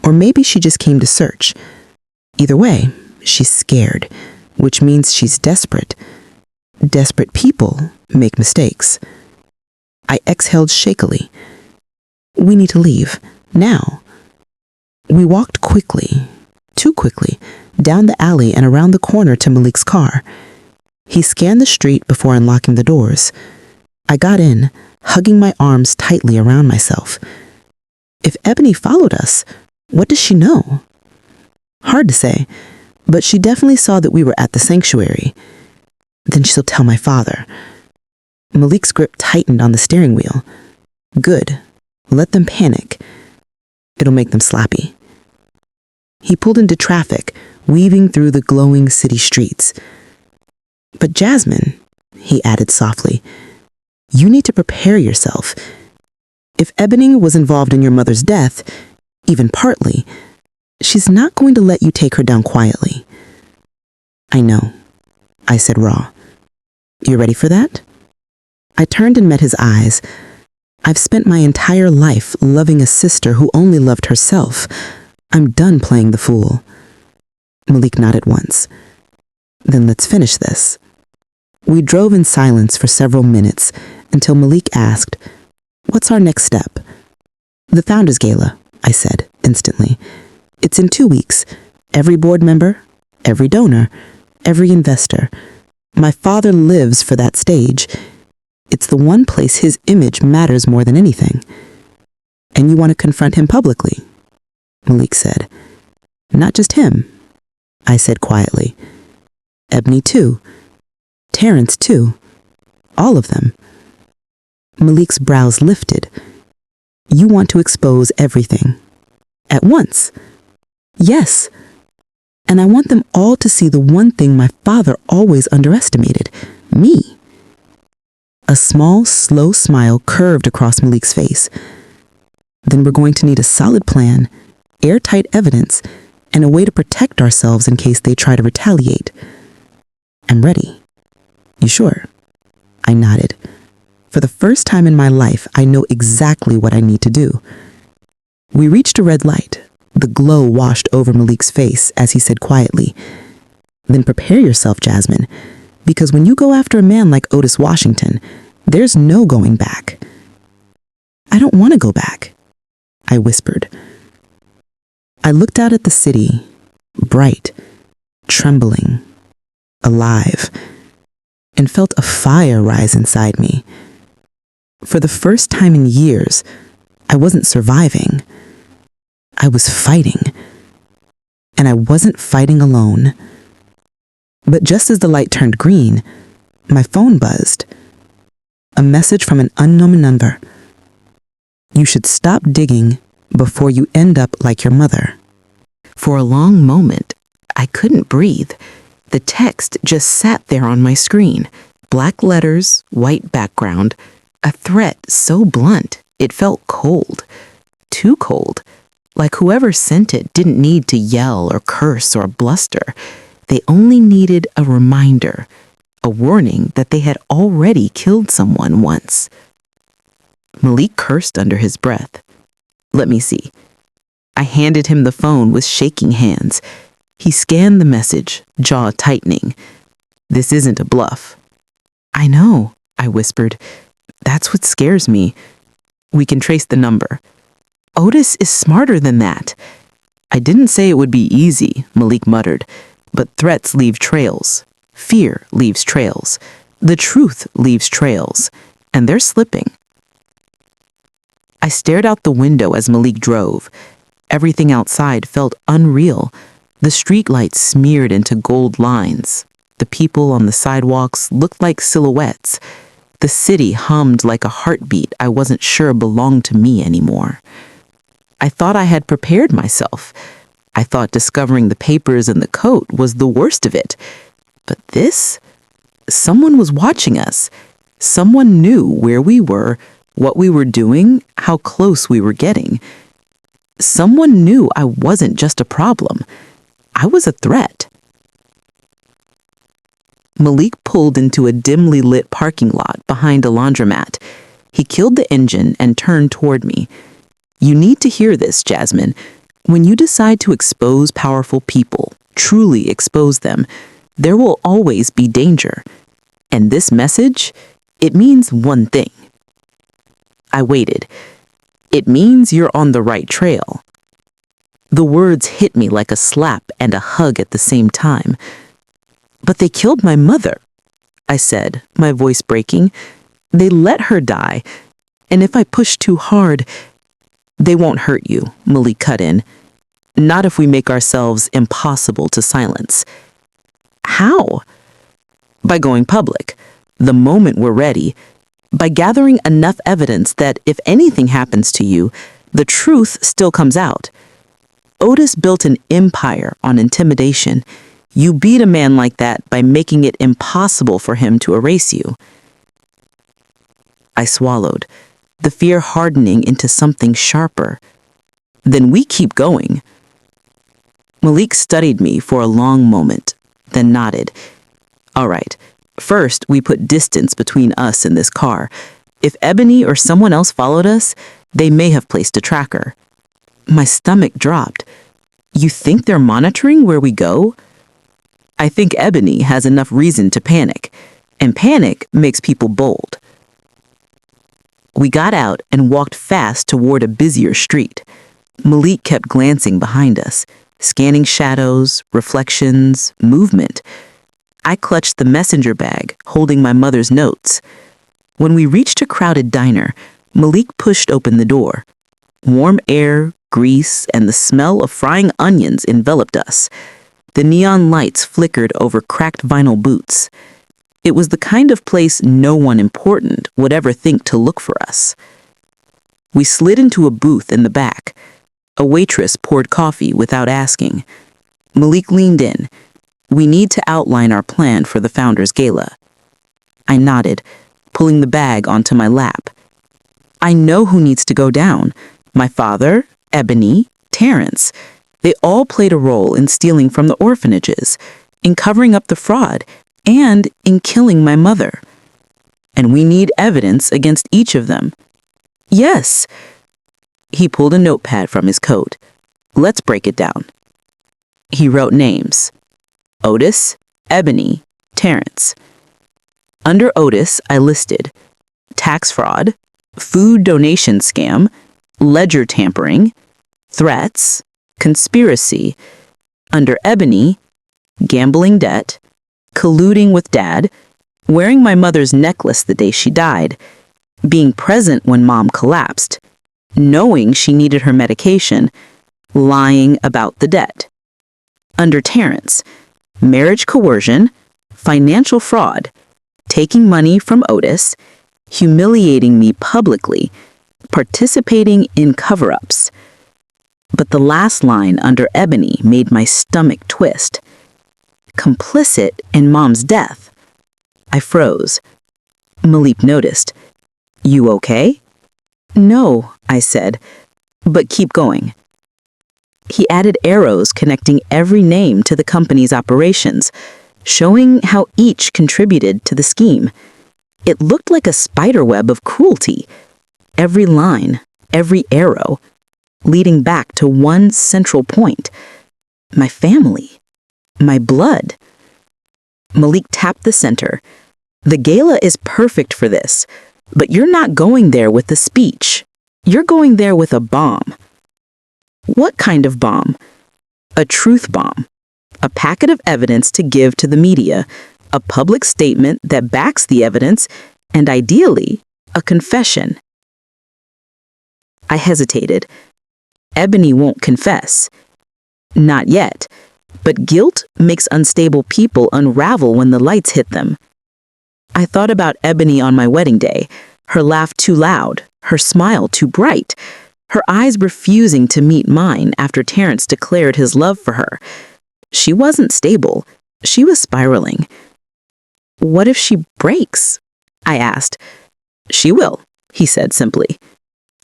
Or maybe she just came to search. Either way, she's scared, which means she's desperate. Desperate people make mistakes. I exhaled shakily. We need to leave, now. We walked quickly, too quickly, down the alley and around the corner to Malik's car. He scanned the street before unlocking the doors. I got in, hugging my arms tightly around myself. If Ebony followed us, what does she know? Hard to say, but she definitely saw that we were at the sanctuary. Then she'll tell my father. Malik's grip tightened on the steering wheel. Good. Let them panic. It'll make them sloppy. He pulled into traffic, weaving through the glowing city streets. But Jasmine, he added softly, you need to prepare yourself. If Ebony was involved in your mother's death, even partly, she's not going to let you take her down quietly. I know, I said raw. You ready for that? I turned and met his eyes. I've spent my entire life loving a sister who only loved herself. I'm done playing the fool. Malik nodded once. Then let's finish this. We drove in silence for several minutes until Malik asked, what's our next step? The Founders Gala, I said instantly. It's in 2 weeks. Every board member, every donor, every investor. My father lives for that stage. It's the one place his image matters more than anything. And you want to confront him publicly, Malik said. Not just him, I said quietly. Ebony too. Terrence too. All of them. Malik's brows lifted. You want to expose everything. At once. Yes. And I want them all to see the one thing my father always underestimated. Me. A small, slow smile curved across Malik's face. Then we're going to need a solid plan, airtight evidence, and a way to protect ourselves in case they try to retaliate. I'm ready. You sure? I nodded. For the first time in my life, I know exactly what I need to do. We reached a red light. The glow washed over Malik's face as he said quietly, then prepare yourself, Jasmine, because when you go after a man like Otis Washington, there's no going back. I don't want to go back, I whispered. I looked out at the city, bright, trembling, alive, and felt a fire rise inside me. For the first time in years, I wasn't surviving. I was fighting. And I wasn't fighting alone. But just as the light turned green, my phone buzzed. A message from an unknown number. You should stop digging before you end up like your mother. For a long moment, I couldn't breathe. The text just sat there on my screen. Black letters, white background. A threat so blunt, it felt cold. Too cold. Like whoever sent it didn't need to yell or curse or bluster. They only needed a reminder, a warning that they had already killed someone once. Malik cursed under his breath. Let me see. I handed him the phone with shaking hands. He scanned the message, jaw tightening. This isn't a bluff. I know, I whispered. That's what scares me. We can trace the number. Otis is smarter than that. I didn't say it would be easy, Malik muttered, but threats leave trails. Fear leaves trails. The truth leaves trails, and they're slipping. I stared out the window as Malik drove. Everything outside felt unreal. The streetlights smeared into gold lines. The people on the sidewalks looked like silhouettes. The city hummed like a heartbeat I wasn't sure belonged to me anymore. I thought I had prepared myself. I thought discovering the papers and the coat was the worst of it. But this? Someone was watching us. Someone knew where we were, what we were doing, how close we were getting. Someone knew I wasn't just a problem. I was a threat. Malik pulled into a dimly lit parking lot behind a laundromat. He killed the engine and turned toward me. You need to hear this, Jasmine. When you decide to expose powerful people, truly expose them, there will always be danger. And this message, it means one thing. I waited. It means you're on the right trail. The words hit me like a slap and a hug at the same time. But they killed my mother, I said, my voice breaking. They let her die. And if I push too hard, they won't hurt you, Malik cut in. Not if we make ourselves impossible to silence. How? By going public. The moment we're ready. By gathering enough evidence that if anything happens to you, the truth still comes out. Otis built an empire on intimidation. You beat a man like that by making it impossible for him to erase you. I swallowed, the fear hardening into something sharper. Then we keep going. Malik studied me for a long moment, then nodded. All right, first we put distance between us and this car. If Ebony or someone else followed us, they may have placed a tracker. My stomach dropped. You think they're monitoring where we go? I think Ebony has enough reason to panic, and panic makes people bold. We got out and walked fast toward a busier street. Malik kept glancing behind us, scanning shadows, reflections, movement. I clutched the messenger bag, holding my mother's notes. When we reached a crowded diner, Malik pushed open the door. Warm air, grease, and the smell of frying onions enveloped us. The neon lights flickered over cracked vinyl boots. It was the kind of place no one important would ever think to look for us. We slid into a booth in the back. A waitress poured coffee without asking. Malik leaned in. We need to outline our plan for the Founders Gala. I nodded, pulling the bag onto my lap. I know who needs to go down. My father, Ebony, Terrence. They all played a role in stealing from the orphanages, in covering up the fraud, and in killing my mother. And we need evidence against each of them. Yes. He pulled a notepad from his coat. Let's break it down. He wrote names. Otis, Ebony, Terrence. Under Otis, I listed tax fraud, food donation scam, ledger tampering, threats, conspiracy. Under Ebony, gambling debt, colluding with Dad, wearing my mother's necklace the day she died, being present when Mom collapsed, knowing she needed her medication, lying about the debt. Under Terrence, marriage coercion, financial fraud, taking money from Otis, humiliating me publicly, participating in cover-ups. But the last line under Ebony made my stomach twist. Complicit in Mom's death. I froze. Malik noticed. You okay? No, I said, but keep going. He added arrows connecting every name to the company's operations, showing how each contributed to the scheme. It looked like a spiderweb of cruelty. Every line, every arrow, leading back to one central point. My family. My blood. Malik tapped the center. The gala is perfect for this, but you're not going there with a speech. You're going there with a bomb. What kind of bomb? A truth bomb. A packet of evidence to give to the media, a public statement that backs the evidence, and ideally, a confession. I hesitated. Ebony won't confess. Not yet. But guilt makes unstable people unravel when the lights hit them. I thought about Ebony on my wedding day, her laugh too loud, her smile too bright, her eyes refusing to meet mine after Terrence declared his love for her. She wasn't stable. She was spiraling. "What if she breaks?" I asked. "She will," he said simply.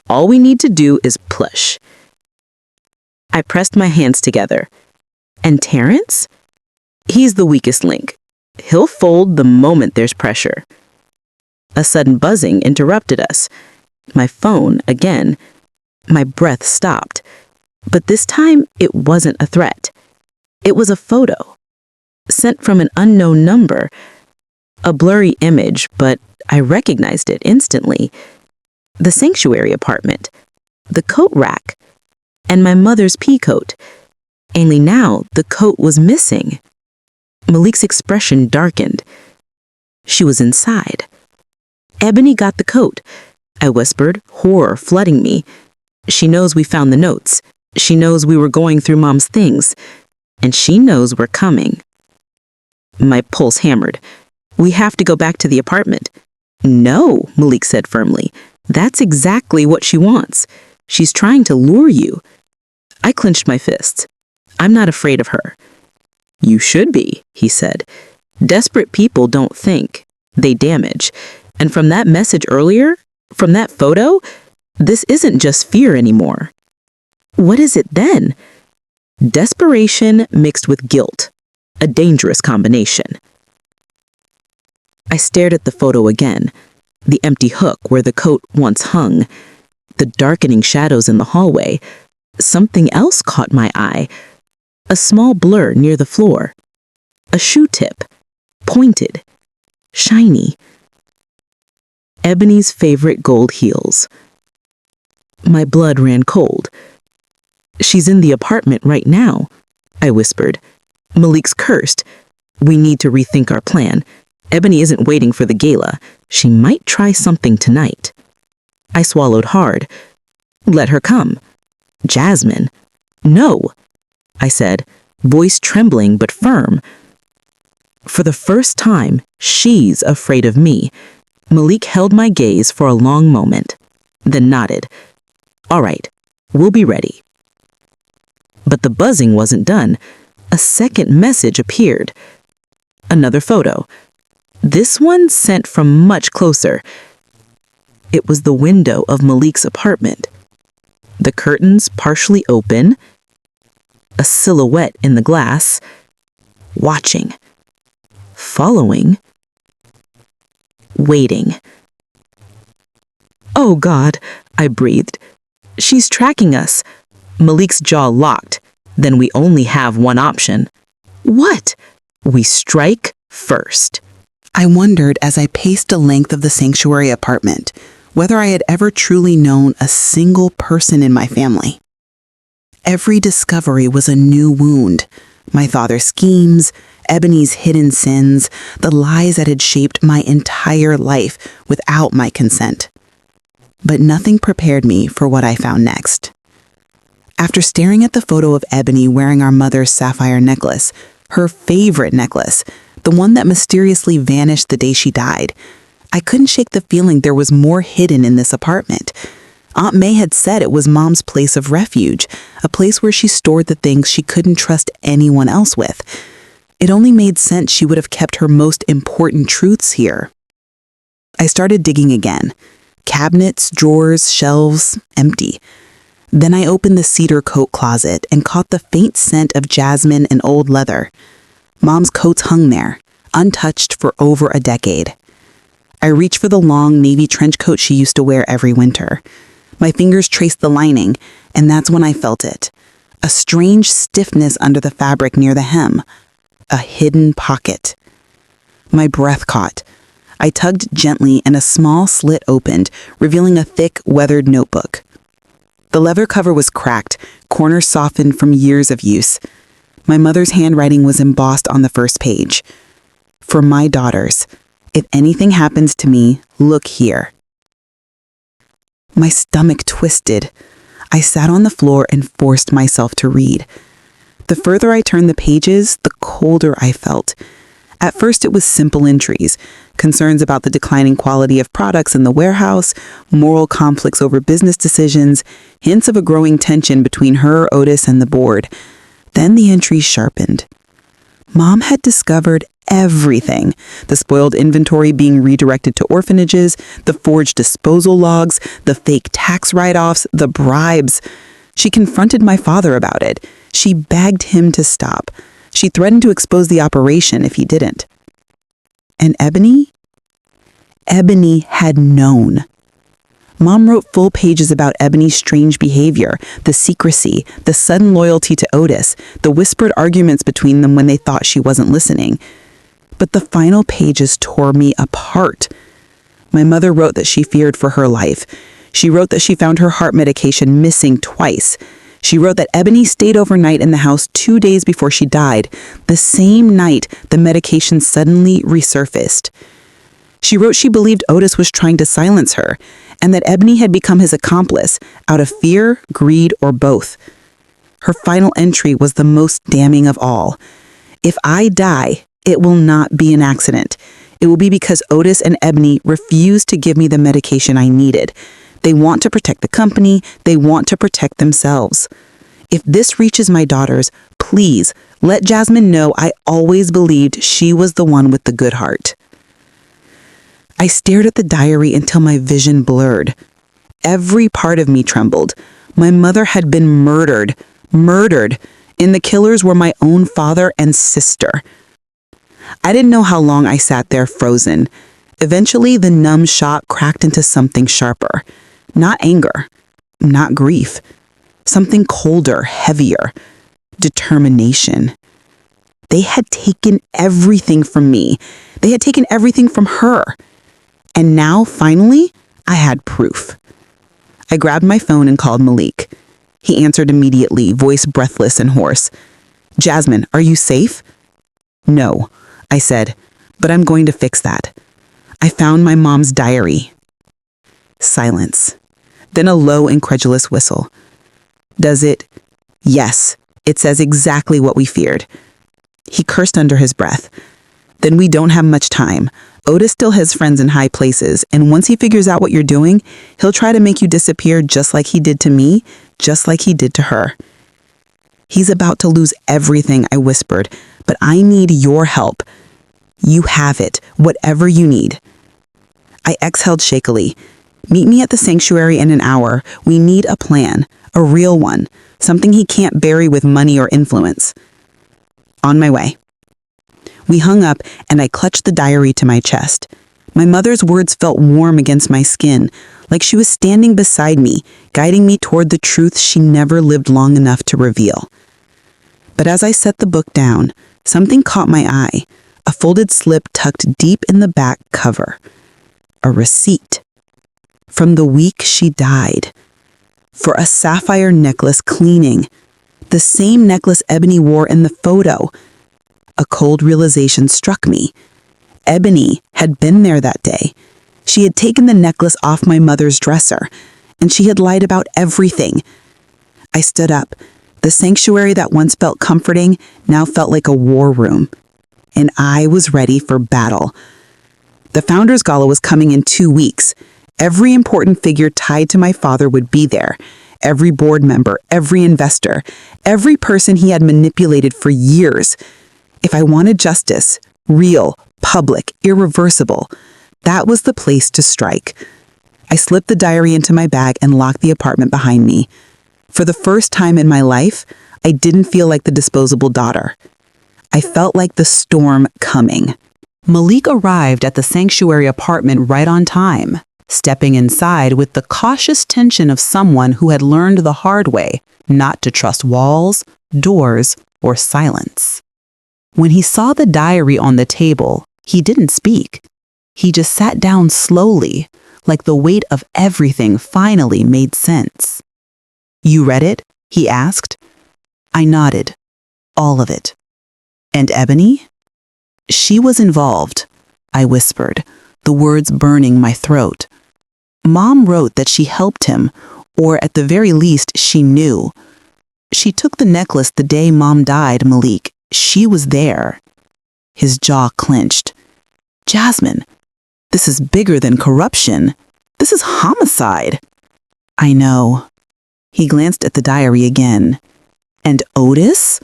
"All we need to do is push." I pressed my hands together. And Terrence? He's the weakest link. He'll fold the moment there's pressure. A sudden buzzing interrupted us. My phone, again. My breath stopped. But this time, it wasn't a threat. It was a photo. Sent from an unknown number. A blurry image, but I recognized it instantly. The sanctuary apartment. The coat rack. And my mother's pea coat. Only now, the coat was missing. Malik's expression darkened. She was inside. "Ebony got the coat," I whispered, horror flooding me. "She knows we found the notes. She knows we were going through Mom's things. And she knows we're coming." My pulse hammered. "We have to go back to the apartment." "No," Malik said firmly. "That's exactly what she wants. She's trying to lure you." I clenched my fists. "I'm not afraid of her." "You should be," he said. "Desperate people don't think. They damage. And from that message earlier, from that photo, this isn't just fear anymore." "What is it then?" "Desperation mixed with guilt. A dangerous combination." I stared at the photo again. The empty hook where the coat once hung. The darkening shadows in the hallway. Something else caught my eye. A small blur near the floor. A shoe tip. Pointed. Shiny. Ebony's favorite gold heels. My blood ran cold. "She's in the apartment right now," I whispered. "Malik's cursed. We need to rethink our plan. Ebony isn't waiting for the gala. She might try something tonight." I swallowed hard. "Let her come." "Jasmine." "No," I said, voice trembling but firm. For the first time, she's afraid of me. Malik held my gaze for a long moment, then nodded. "All right, we'll be ready." But the buzzing wasn't done. A second message appeared. Another photo. This one sent from much closer. It was the window of Malik's apartment. The curtains partially open. A silhouette in the glass. Watching. Following. Waiting. "Oh God," I breathed. "She's tracking us." Malik's jaw locked. "Then we only have one option." "What?" "We strike first." I wondered as I paced the length of the sanctuary apartment whether I had ever truly known a single person in my family. Every discovery was a new wound. My father's schemes, Ebony's hidden sins, the lies that had shaped my entire life without my consent. But nothing prepared me for what I found next. After staring at the photo of Ebony wearing our mother's sapphire necklace, her favorite necklace, the one that mysteriously vanished the day she died, I couldn't shake the feeling there was more hidden in this apartment. Aunt May had said it was Mom's place of refuge, a place where she stored the things she couldn't trust anyone else with. It only made sense she would have kept her most important truths here. I started digging again. Cabinets, drawers, shelves, empty. Then I opened the cedar coat closet and caught the faint scent of jasmine and old leather. Mom's coats hung there, untouched for over a decade. I reached for the long navy trench coat she used to wear every winter. My fingers traced the lining, and that's when I felt it. A strange stiffness under the fabric near the hem. A hidden pocket. My breath caught. I tugged gently and a small slit opened, revealing a thick, weathered notebook. The leather cover was cracked, corners softened from years of use. My mother's handwriting was embossed on the first page. "For my daughters. If anything happens to me, look here." My stomach twisted. I sat on the floor and forced myself to read. The further I turned the pages, the colder I felt. At first it was simple entries, Concerns about the declining quality of products in the warehouse, moral conflicts over business decisions, hints of a growing tension between her, Otis, and the board. Then the entries sharpened. Mom had discovered everything. The spoiled inventory being redirected to orphanages, the forged disposal logs, the fake tax write-offs, the bribes. She confronted my father about it. She begged him to stop. She threatened to expose the operation if he didn't. And Ebony? Ebony had known. Mom wrote full pages about Ebony's strange behavior, the secrecy, the sudden loyalty to Otis, the whispered arguments between them when they thought she wasn't listening. But the final pages tore me apart. My mother wrote that she feared for her life. She wrote that she found her heart medication missing twice. She wrote that Ebony stayed overnight in the house 2 days before she died, the same night the medication suddenly resurfaced. She wrote she believed Otis was trying to silence her, and that Ebony had become his accomplice out of fear, greed, or both. Her final entry was the most damning of all. If I die, it will not be an accident. It will be because Otis and Ebony refused to give me the medication I needed. They want to protect the company. They want to protect themselves. If this reaches my daughters, please let Jasmine know I always believed she was the one with the good heart. I stared at the diary until my vision blurred. Every part of me trembled. My mother had been murdered, and the killers were my own father and sister. I didn't know how long I sat there frozen. Eventually, the numb shock cracked into something sharper. Not anger, not grief. Something colder, heavier. Determination. They had taken everything from me. They had taken everything from her. And now, finally, I had proof. I grabbed my phone and called Malik. He answered immediately, voice breathless and hoarse. "Jasmine, are you safe?" "No," I said, "but I'm going to fix that. I found my mom's diary." Silence. Then a low, incredulous whistle. "Does it?" "Yes, it says exactly what we feared." He cursed under his breath. "Then we don't have much time. Otis still has friends in high places, and once he figures out what you're doing, he'll try to make you disappear just like he did to me, just like he did to her." "He's about to lose everything," I whispered, "but I need your help." "You have it, whatever you need." I exhaled shakily. "Meet me at the sanctuary in an hour. We need a plan, a real one, something he can't bury with money or influence." On my way. We hung up, and I clutched the diary to my chest. My mother's words felt warm against my skin, like she was standing beside me, guiding me toward the truth she never lived long enough to reveal. But as I set the book down, something caught my eye, a folded slip tucked deep in the back cover. A receipt. From the week she died. For a sapphire necklace cleaning. The same necklace Ebony wore in the photo. A cold realization struck me. Ebony had been there that day. She had taken the necklace off my mother's dresser, and she had lied about everything. I stood up. The sanctuary that once felt comforting now felt like a war room, and I was ready for battle. The Founders Gala was coming in 2 weeks. Every important figure tied to my father would be there. Every board member, every investor, every person he had manipulated for years. If I wanted justice, real, public, irreversible, that was the place to strike. I slipped the diary into my bag and locked the apartment behind me. For the first time in my life, I didn't feel like the disposable daughter. I felt like the storm coming. Malik arrived at the sanctuary apartment right on time, stepping inside with the cautious tension of someone who had learned the hard way not to trust walls, doors, or silence. When he saw the diary on the table, he didn't speak. He just sat down slowly, like the weight of everything finally made sense. "You read it?" he asked. I nodded. All of it. "And Ebony?" "She was involved," I whispered, the words burning my throat. Mom wrote that she helped him, or at the very least, she knew. She took the necklace the day Mom died, Malik. She was there. His jaw clenched. "Jasmine, This is bigger than corruption. This is homicide. I know. He glanced at the diary again. And Otis?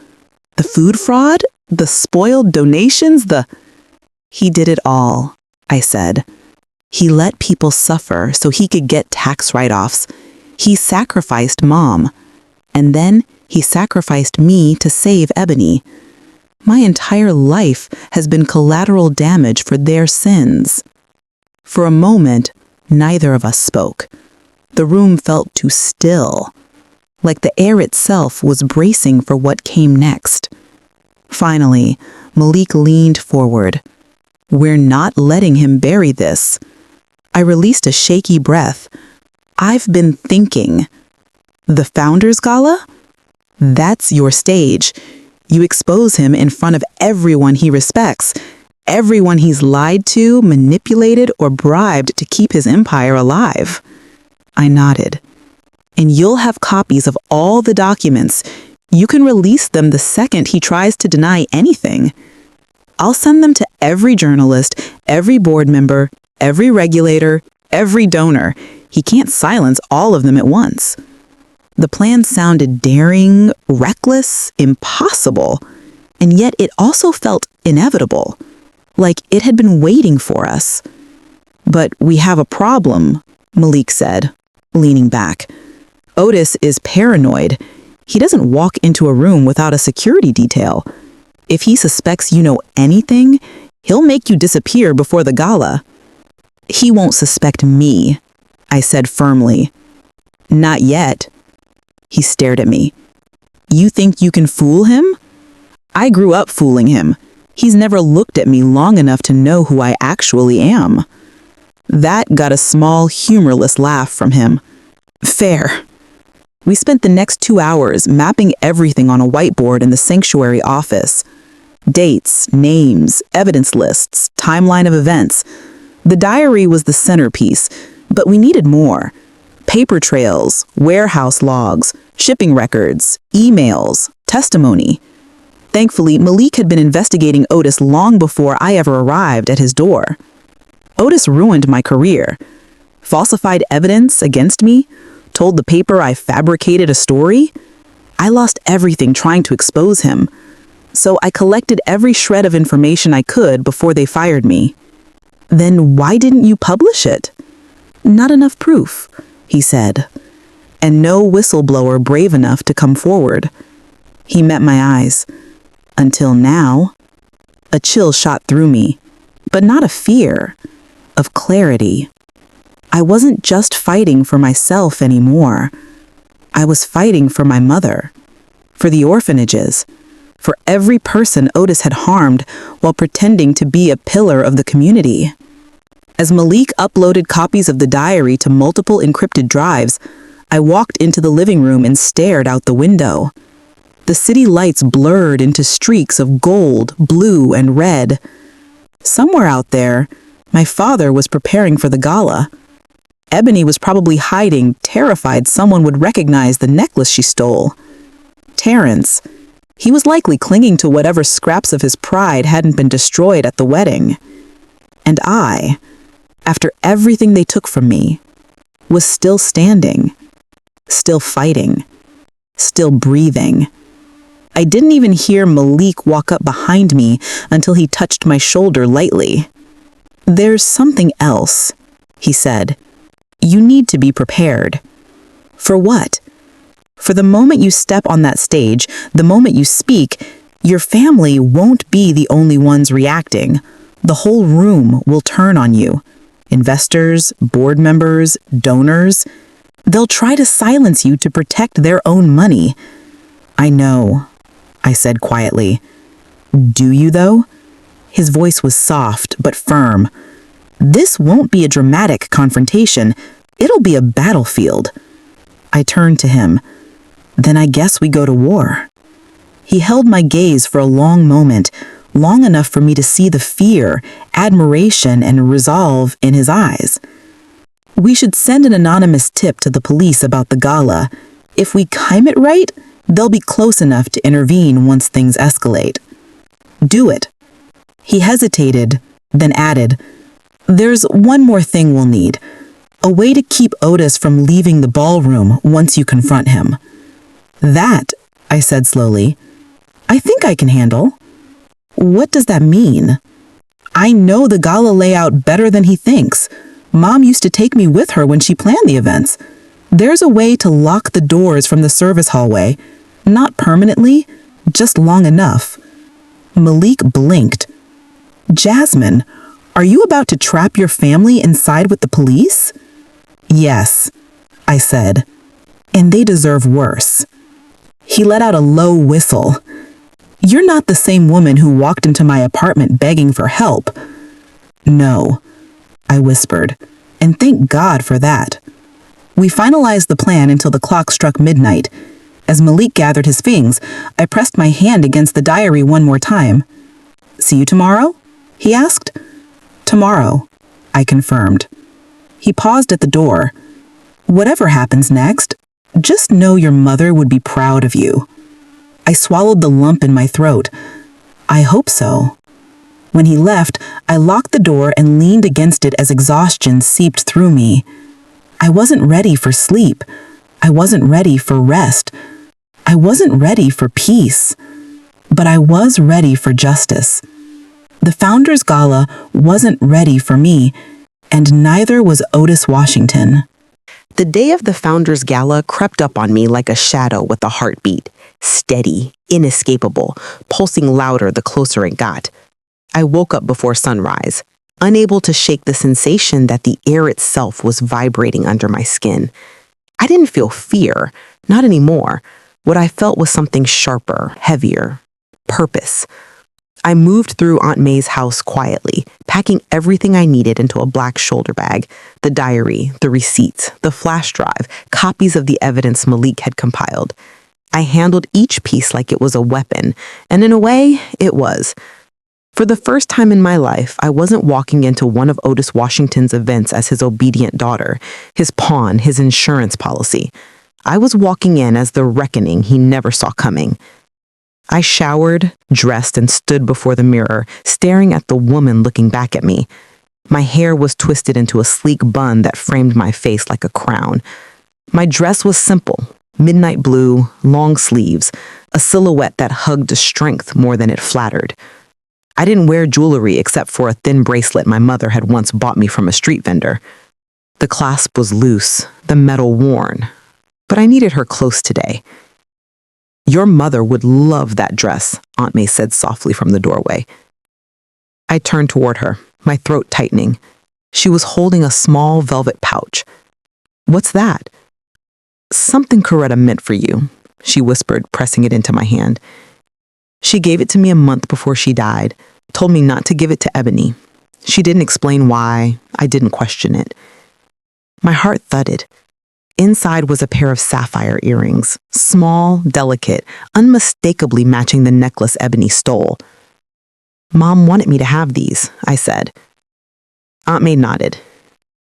The food fraud? The spoiled donations? He did it all, I said. He let people suffer so he could get tax write-offs. He sacrificed Mom. And then he sacrificed me to save Ebony. My entire life has been collateral damage for their sins. For a moment, neither of us spoke. The room felt too still, like the air itself was bracing for what came next. Finally, Malik leaned forward. We're not letting him bury this. I released a shaky breath. I've been thinking. The Founders Gala? That's your stage. You expose him in front of everyone he respects, everyone he's lied to, manipulated, or bribed to keep his empire alive. I nodded. And you'll have copies of all the documents. You can release them the second he tries to deny anything. I'll send them to every journalist, every board member, every regulator, every donor. He can't silence all of them at once. The plan sounded daring, reckless, impossible, and yet it also felt inevitable, like it had been waiting for us. But we have a problem, Malik said, leaning back. Otis is paranoid. He doesn't walk into a room without a security detail. If he suspects you know anything, he'll make you disappear before the gala. He won't suspect me, I said firmly. Not yet. He stared at me. You think you can fool him? I grew up fooling him. He's never looked at me long enough to know who I actually am. That got a small, humorless laugh from him. Fair. We spent the next 2 hours mapping everything on a whiteboard in the sanctuary office. Dates, names, evidence lists, timeline of events. The diary was the centerpiece, but we needed more. Paper trails, warehouse logs, shipping records, emails, testimony. Thankfully, Malik had been investigating Otis long before I ever arrived at his door. Otis ruined my career. Falsified evidence against me, told the paper I fabricated a story. I lost everything trying to expose him. So I collected every shred of information I could before they fired me. Then why didn't you publish it? Not enough proof, he said. And no whistleblower brave enough to come forward. He met my eyes. Until now. A chill shot through me, but not of fear, of clarity. I wasn't just fighting for myself anymore. I was fighting for my mother, for the orphanages, for every person Otis had harmed while pretending to be a pillar of the community. As Malik uploaded copies of the diary to multiple encrypted drives, I walked into the living room and stared out the window. The city lights blurred into streaks of gold, blue, and red. Somewhere out there, my father was preparing for the gala. Ebony was probably hiding, terrified someone would recognize the necklace she stole. Terrence, he was likely clinging to whatever scraps of his pride hadn't been destroyed at the wedding. And I, after everything they took from me, was still standing, still fighting, still breathing. I didn't even hear Malik walk up behind me until he touched my shoulder lightly. There's something else, he said. You need to be prepared. For what? For the moment you step on that stage, the moment you speak, your family won't be the only ones reacting. The whole room will turn on you. Investors, board members, donors. They'll try to silence you to protect their own money. I know, I said quietly. Do you, though? His voice was soft but firm. This won't be a dramatic confrontation. It'll be a battlefield. I turned to him. Then I guess we go to war. He held my gaze for a long moment, long enough for me to see the fear, admiration, and resolve in his eyes. We should send an anonymous tip to the police about the gala. If we time it right, they'll be close enough to intervene once things escalate. Do it. He hesitated, then added, There's one more thing we'll need. A way to keep Otis from leaving the ballroom once you confront him. That, I said slowly, I think I can handle. What does that mean? I know the gala layout better than he thinks. Mom used to take me with her when she planned the events. There's a way to lock the doors from the service hallway. Not permanently, just long enough. Malik blinked. Jasmine, are you about to trap your family inside with the police? Yes, I said. And they deserve worse. He let out a low whistle. You're not the same woman who walked into my apartment begging for help. No, I whispered, and thank God for that. We finalized the plan until the clock struck midnight. As Malik gathered his things, I pressed my hand against the diary one more time. See you tomorrow? He asked. Tomorrow, I confirmed. He paused at the door. Whatever happens next, just know your mother would be proud of you. I swallowed the lump in my throat. I hope so. When he left, I locked the door and leaned against it as exhaustion seeped through me. I wasn't ready for sleep. I wasn't ready for rest. I wasn't ready for peace. But I was ready for justice. The Founders Gala wasn't ready for me, and neither was Otis Washington. The day of the Founders Gala crept up on me like a shadow with a heartbeat, steady, inescapable, pulsing louder the closer it got. I woke up before sunrise, unable to shake the sensation that the air itself was vibrating under my skin. I didn't feel fear, not anymore. What I felt was something sharper, heavier, purpose. I moved through Aunt May's house quietly, packing everything I needed into a black shoulder bag, the diary, the receipts, the flash drive, copies of the evidence Malik had compiled. I handled each piece like it was a weapon, and in a way, it was. For the first time in my life, I wasn't walking into one of Otis Washington's events as his obedient daughter, his pawn, his insurance policy. I was walking in as the reckoning he never saw coming. I showered, dressed, and stood before the mirror, staring at the woman looking back at me. My hair was twisted into a sleek bun that framed my face like a crown. My dress was simple, midnight blue, long sleeves, a silhouette that hugged strength more than it flattered. I didn't wear jewelry except for a thin bracelet my mother had once bought me from a street vendor. The clasp was loose, the metal worn, but I needed her close today. Your mother would love that dress, Aunt May said softly from the doorway. I turned toward her, my throat tightening. She was holding a small velvet pouch. What's that? Something Coretta meant for you, she whispered, pressing it into my hand. She gave it to me a month before she died, told me not to give it to Ebony. She didn't explain why. I didn't question it. My heart thudded. Inside was a pair of sapphire earrings, small, delicate, unmistakably matching the necklace Ebony stole. Mom wanted me to have these, I said. Aunt May nodded.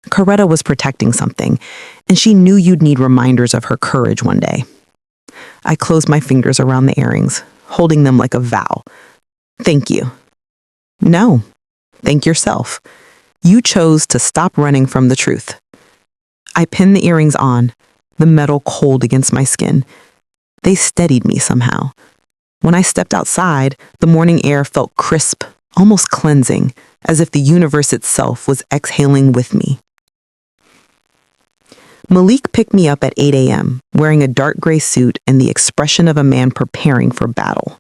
Coretta was protecting something, and she knew you'd need reminders of her courage one day. I closed my fingers around the earrings, holding them like a vow. Thank you. No, thank yourself. You chose to stop running from the truth. I pinned the earrings on, the metal cold against my skin. They steadied me somehow. When I stepped outside, the morning air felt crisp, almost cleansing, as if the universe itself was exhaling with me. Malik picked me up at 8 a.m., wearing a dark gray suit and the expression of a man preparing for battle.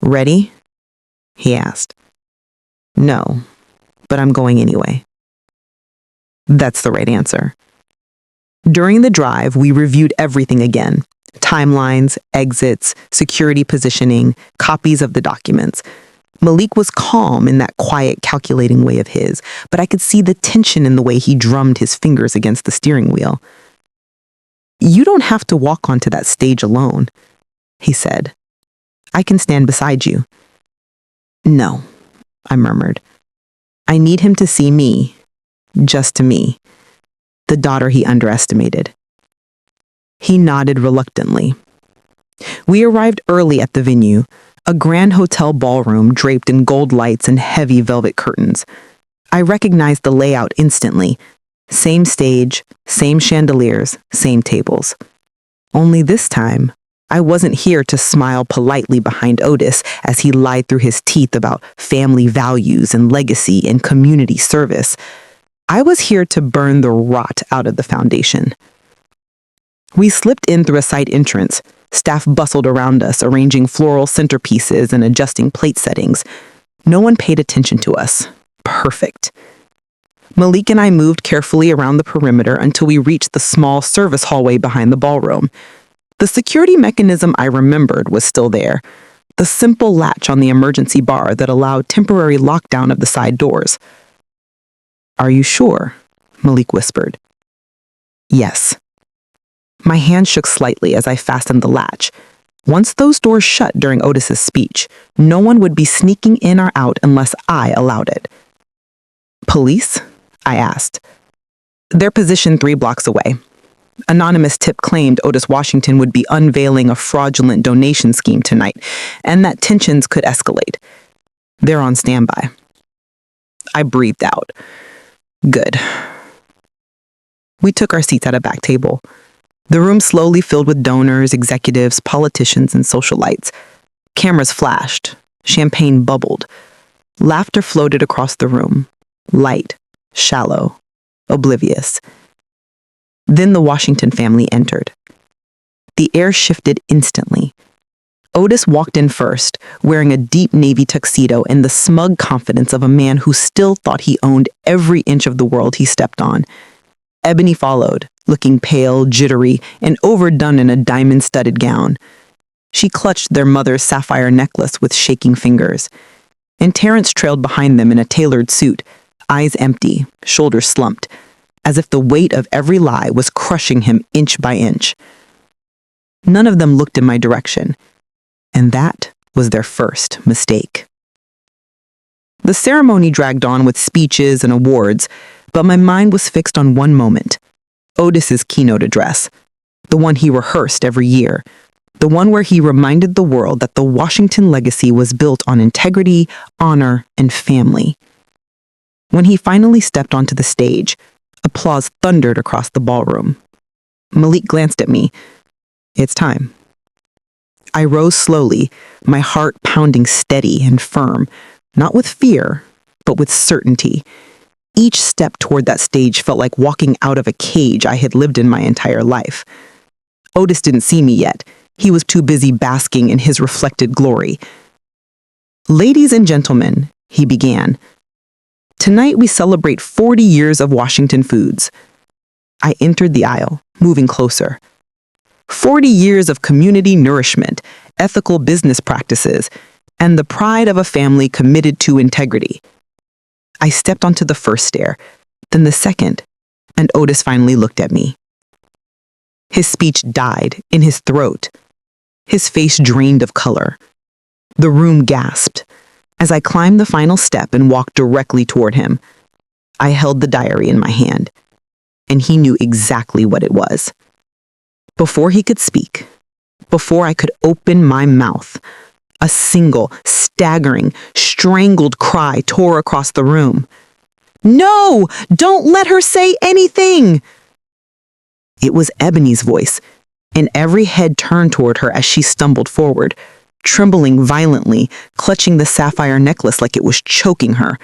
Ready? He asked. No, but I'm going anyway. That's the right answer. During the drive, we reviewed everything again. Timelines, exits, security positioning, copies of the documents. Malik was calm in that quiet, calculating way of his, but I could see the tension in the way he drummed his fingers against the steering wheel. You don't have to walk onto that stage alone, he said. I can stand beside you. No, I murmured. I need him to see me, just to me, the daughter he underestimated. He nodded reluctantly. We arrived early at the venue, a grand hotel ballroom draped in gold lights and heavy velvet curtains. I recognized the layout instantly. Same stage, same chandeliers, same tables. Only this time, I wasn't here to smile politely behind Otis as he lied through his teeth about family values and legacy and community service. I was here to burn the rot out of the foundation. We slipped in through a side entrance. Staff bustled around us, arranging floral centerpieces and adjusting plate settings. No one paid attention to us. Perfect. Malik and I moved carefully around the perimeter until we reached the small service hallway behind the ballroom. The security mechanism I remembered was still there, the simple latch on the emergency bar that allowed temporary lockdown of the side doors. "Are you sure?" Malik whispered. "Yes." My hand shook slightly as I fastened the latch. Once those doors shut during Otis's speech, no one would be sneaking in or out unless I allowed it. "Police?" I asked. "They're positioned 3 blocks away. Anonymous tip claimed Otis Washington would be unveiling a fraudulent donation scheme tonight, and that tensions could escalate. They're on standby." I breathed out. Good. We took our seats at a back table. The room slowly filled with donors, executives, politicians, and socialites. Cameras flashed. Champagne bubbled. Laughter floated across the room. Light, shallow, oblivious. Then the Washington family entered. The air shifted instantly. Otis walked in first, wearing a deep navy tuxedo and the smug confidence of a man who still thought he owned every inch of the world he stepped on. Ebony followed, looking pale, jittery, and overdone in a diamond-studded gown. She clutched their mother's sapphire necklace with shaking fingers. And Terrence trailed behind them in a tailored suit, eyes empty, shoulders slumped, as if the weight of every lie was crushing him inch by inch. None of them looked in my direction, and that was their first mistake. The ceremony dragged on with speeches and awards, but my mind was fixed on one moment, Otis's keynote address, the one he rehearsed every year, the one where he reminded the world that the Washington legacy was built on integrity, honor, and family. When he finally stepped onto the stage, applause thundered across the ballroom. Malik glanced at me. "It's time." I rose slowly, my heart pounding steady and firm, not with fear, but with certainty. Each step toward that stage felt like walking out of a cage I had lived in my entire life. Otis didn't see me yet. He was too busy basking in his reflected glory. "Ladies and gentlemen," he began, "tonight we celebrate 40 years of Washington Foods." I entered the aisle, moving closer. 40 years of community nourishment, ethical business practices, and the pride of a family committed to integrity. I stepped onto the first stair, then the second, and Otis finally looked at me. His speech died in his throat. His face drained of color. The room gasped. As I climbed the final step and walked directly toward him, I held the diary in my hand, and he knew exactly what it was. Before he could speak, before I could open my mouth, a single, staggering, strangled cry tore across the room. "No! Don't let her say anything!" It was Ebony's voice, and every head turned toward her as she stumbled forward, trembling violently, clutching the sapphire necklace like it was choking her.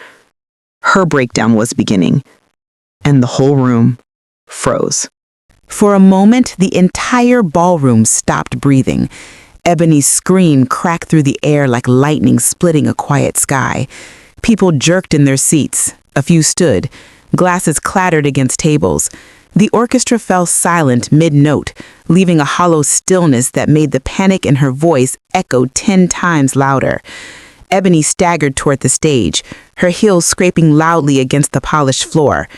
Her breakdown was beginning, and the whole room froze. For a moment, the entire ballroom stopped breathing. Ebony's scream cracked through the air like lightning splitting a quiet sky. People jerked in their seats. A few stood. Glasses clattered against tables. The orchestra fell silent mid-note, leaving a hollow stillness that made the panic in her voice echo 10 times louder. Ebony staggered toward the stage, her heels scraping loudly against the polished floor.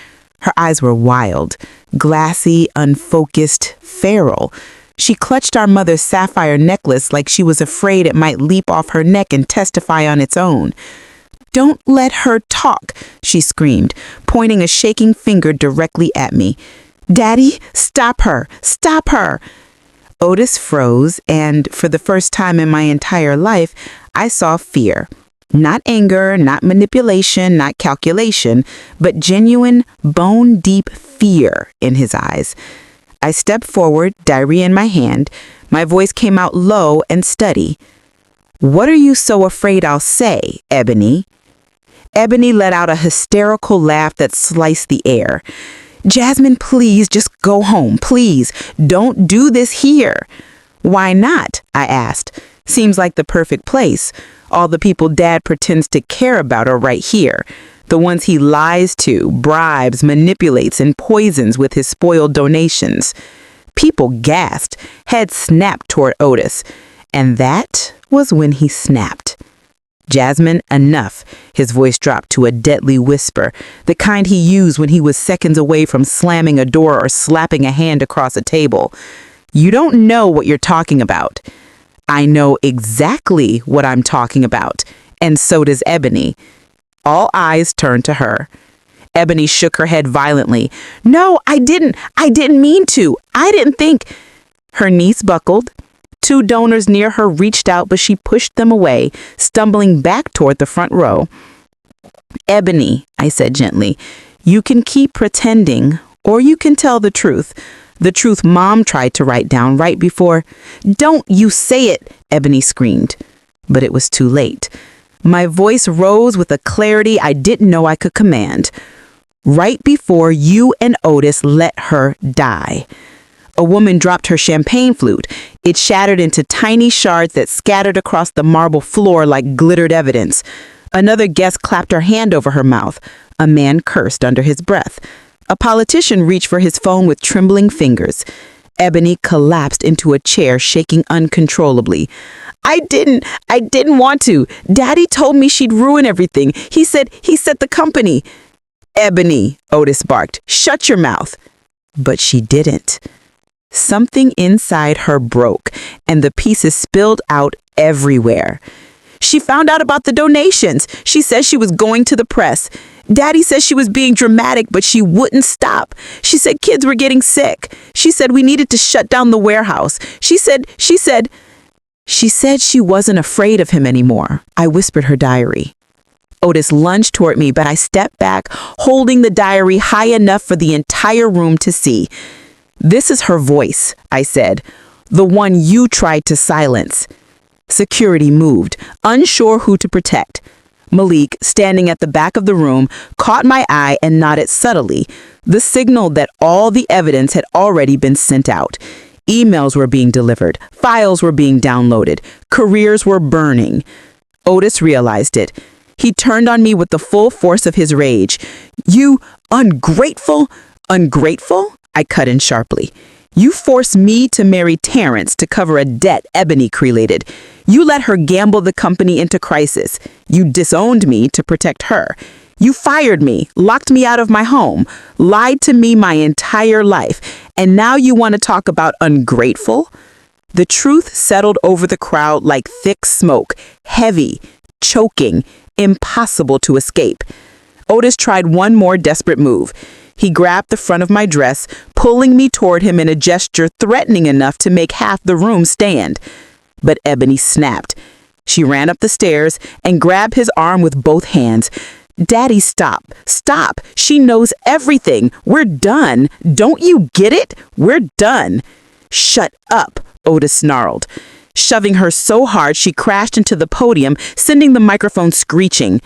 Her eyes were wild, glassy, unfocused, feral. She clutched our mother's sapphire necklace like she was afraid it might leap off her neck and testify on its own. "Don't let her talk," she screamed, pointing a shaking finger directly at me. "Daddy, stop her! Stop her!" Otis froze, and for the first time in my entire life, I saw fear. Not anger, not manipulation, not calculation, but genuine, bone-deep fear in his eyes. I stepped forward, diary in my hand. My voice came out low and steady. "What are you so afraid I'll say, Ebony?" Ebony let out a hysterical laugh that sliced the air. "Jasmine, please, just go home, please. Don't do this here." "Why not?" I asked. "Seems like the perfect place. All the people Dad pretends to care about are right here. The ones he lies to, bribes, manipulates, and poisons with his spoiled donations." People gasped, heads snapped toward Otis. And that was when he snapped. "Jasmine, enough." His voice dropped to a deadly whisper, the kind he used when he was seconds away from slamming a door or slapping a hand across a table. "You don't know what you're talking about." "I know exactly what I'm talking about, and so does Ebony." All eyes turned to her. Ebony shook her head violently. "No, I didn't mean to. I didn't think." Her knees buckled. Two donors near her reached out, but she pushed them away, stumbling back toward the front row. "Ebony," I said gently, "you can keep pretending, or you can tell the truth. The truth Mom tried to write down right before—" "Don't you say it!" Ebony screamed. But it was too late. My voice rose with a clarity I didn't know I could command. "Right before you and Otis let her die." A woman dropped her champagne flute. It shattered into tiny shards that scattered across the marble floor like glittered evidence. Another guest clapped her hand over her mouth. A man cursed under his breath. A politician reached for his phone with trembling fingers. Ebony collapsed into a chair, shaking uncontrollably. I didn't want to. Daddy told me she'd ruin everything. He said the company." "Ebony," Otis barked, "shut your mouth." But she didn't. Something inside her broke, and the pieces spilled out everywhere. "She found out about the donations. She said she was going to the press. Daddy says she was being dramatic, but she wouldn't stop. She said kids were getting sick. She said we needed to shut down the warehouse. She said she wasn't afraid of him anymore." I whispered her diary. Otis lunged toward me, but I stepped back, holding the diary high enough for the entire room to see. "This is her voice," I said, "the one you tried to silence." Security moved, unsure who to protect. Malik, standing at the back of the room, caught my eye and nodded subtly, the signal that all the evidence had already been sent out. Emails were being delivered, files were being downloaded, careers were burning. Otis realized it. He turned on me with the full force of his rage. "You ungrateful, ungrateful?" I cut in sharply. "You forced me to marry Terrence to cover a debt Ebony created. You let her gamble the company into crisis. You disowned me to protect her. You fired me, locked me out of my home, lied to me my entire life, and now you want to talk about ungrateful?" The truth settled over the crowd like thick smoke, heavy, choking, impossible to escape. Otis tried one more desperate move. He grabbed the front of my dress, pulling me toward him in a gesture threatening enough to make half the room stand. But Ebony snapped. She ran up the stairs and grabbed his arm with both hands. "Daddy, stop. Stop. She knows everything. We're done. Don't you get it? We're done." "Shut up," Otis snarled. Shoving her so hard she crashed into the podium, sending the microphone screeching.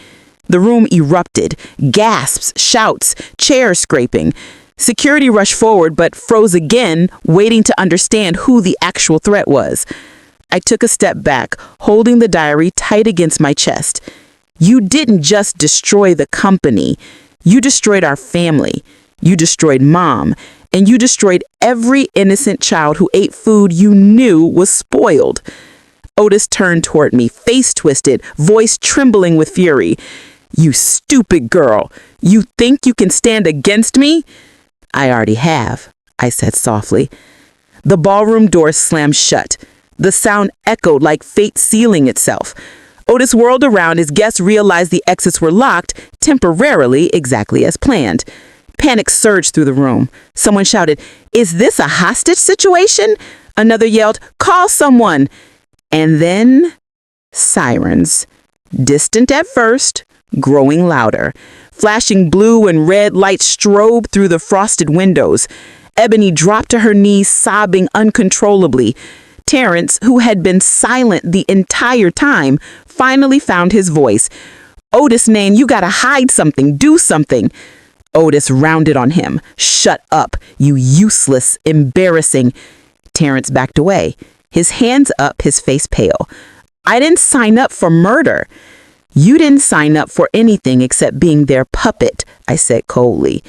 The room erupted. Gasps, shouts, chairs scraping. Security rushed forward but froze again, waiting to understand who the actual threat was. I took a step back, holding the diary tight against my chest. "You didn't just destroy the company. You destroyed our family. You destroyed Mom. And you destroyed every innocent child who ate food you knew was spoiled." Otis turned toward me, face twisted, voice trembling with fury. "You stupid girl. You think you can stand against me?" "I already have," I said softly. The ballroom door slammed shut. The sound echoed like fate sealing itself. Otis whirled around as guests realized the exits were locked, temporarily exactly as planned. Panic surged through the room. Someone shouted, "Is this a hostage situation?" Another yelled, "Call someone!" And then, sirens. Distant at first, growing louder. Flashing blue and red lights strobed through the frosted windows. Ebony dropped to her knees, sobbing uncontrollably. Terrence, who had been silent the entire time, finally found his voice. "Otis, Nan, you gotta hide something, do something." Otis rounded on him. "Shut up, you useless, embarrassing." Terrence backed away, his hands up, his face pale. "I didn't sign up for murder." "You didn't sign up for anything except being their puppet," I said coldly.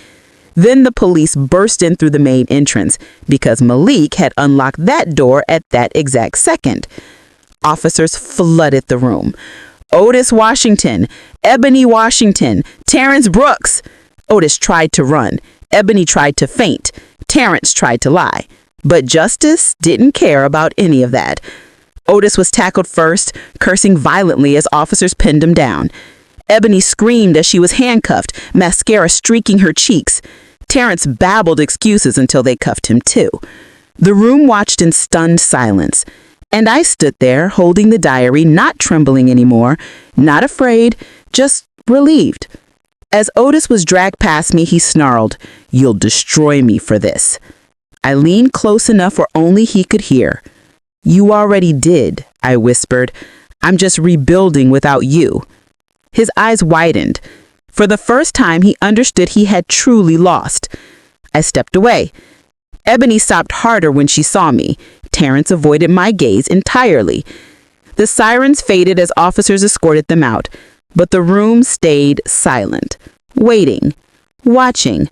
Then the police burst in through the main entrance because Malik had unlocked that door at that exact second. Officers flooded the room. "Otis Washington, Ebony Washington, Terrence Brooks." Otis tried to run. Ebony tried to faint. Terrence tried to lie. But Justice didn't care about any of that. Otis was tackled first, cursing violently as officers pinned him down. Ebony screamed as she was handcuffed, mascara streaking her cheeks. Terrence babbled excuses until they cuffed him too. The room watched in stunned silence, and I stood there holding the diary, not trembling anymore, not afraid, just relieved. As Otis was dragged past me, he snarled, "You'll destroy me for this." I leaned close enough where only he could hear. "You already did," I whispered. "I'm just rebuilding without you." His eyes widened. For the first time, he understood he had truly lost. I stepped away. Ebony sobbed harder when she saw me. Terrence avoided my gaze entirely. The sirens faded as officers escorted them out, but the room stayed silent, waiting, watching,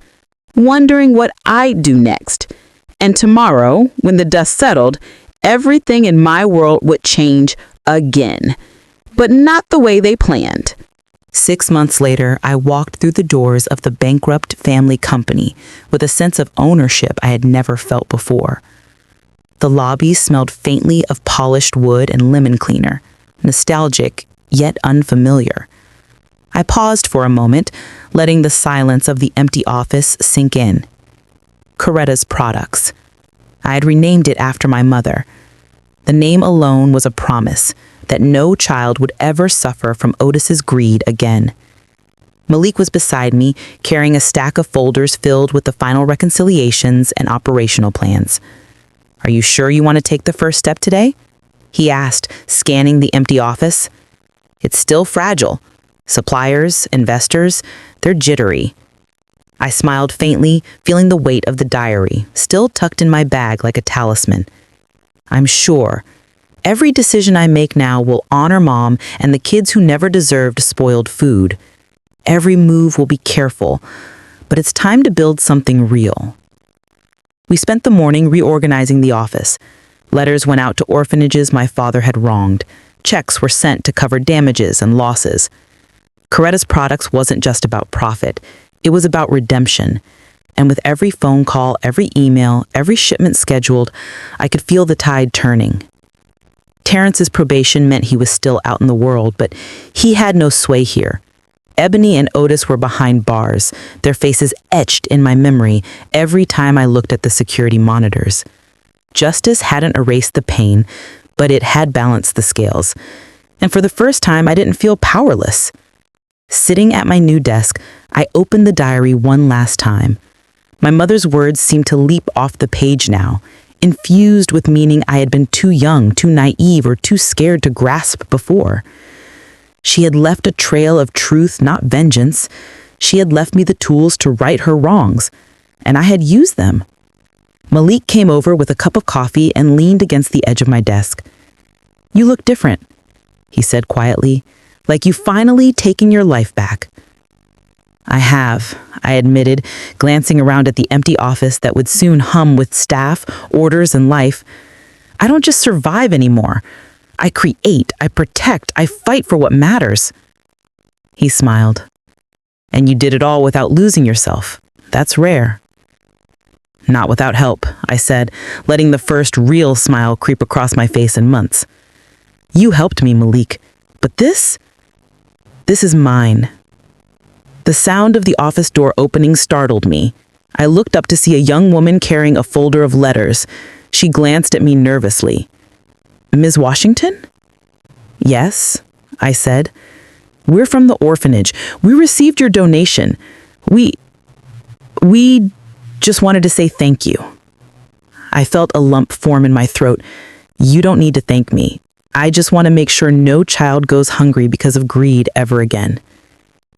wondering what I'd do next. And tomorrow, when the dust settled, everything in my world would change again, but not the way they planned. 6 months later, I walked through the doors of the bankrupt family company with a sense of ownership I had never felt before. The lobby smelled faintly of polished wood and lemon cleaner, nostalgic yet unfamiliar. I paused for a moment, letting the silence of the empty office sink in. Coretta's Products. I had renamed it after my mother. The name alone was a promise that no child would ever suffer from Otis's greed again. Malik was beside me, carrying a stack of folders filled with the final reconciliations and operational plans. "Are you sure you want to take the first step today?" he asked, scanning the empty office. "It's still fragile. Suppliers, investors, they're jittery." I smiled faintly, feeling the weight of the diary, still tucked in my bag like a talisman. "I'm sure. Every decision I make now will honor Mom and the kids who never deserved spoiled food. Every move will be careful, but it's time to build something real." We spent the morning reorganizing the office. Letters went out to orphanages my father had wronged. Checks were sent to cover damages and losses. Coretta's Products wasn't just about profit. It was about redemption. And with every phone call, every email, every shipment scheduled, I could feel the tide turning. Terrence's probation meant he was still out in the world, but he had no sway here. Ebony and Otis were behind bars, their faces etched in my memory every time I looked at the security monitors. Justice hadn't erased the pain, but it had balanced the scales. And for the first time, I didn't feel powerless. Sitting at my new desk, I opened the diary one last time. My mother's words seemed to leap off the page now, infused with meaning I had been too young, too naive, or too scared to grasp before. She had left a trail of truth, not vengeance. She had left me the tools to right her wrongs, and I had used them. Malik came over with a cup of coffee and leaned against the edge of my desk. "You look different," he said quietly, "like you've finally taken your life back." "I have," I admitted, glancing around at the empty office that would soon hum with staff, orders, and life. "I don't just survive anymore. I create, I protect, I fight for what matters." He smiled. "And you did it all without losing yourself. That's rare." "Not without help," I said, letting the first real smile creep across my face in months. "You helped me, Malik, but this is mine." The sound of the office door opening startled me. I looked up to see a young woman carrying a folder of letters. She glanced at me nervously. "Ms. Washington?" "Yes," I said. We're from the orphanage. We received your donation. We just wanted to say thank you." I felt a lump form in my throat. "You don't need to thank me. I just want to make sure no child goes hungry because of greed ever again."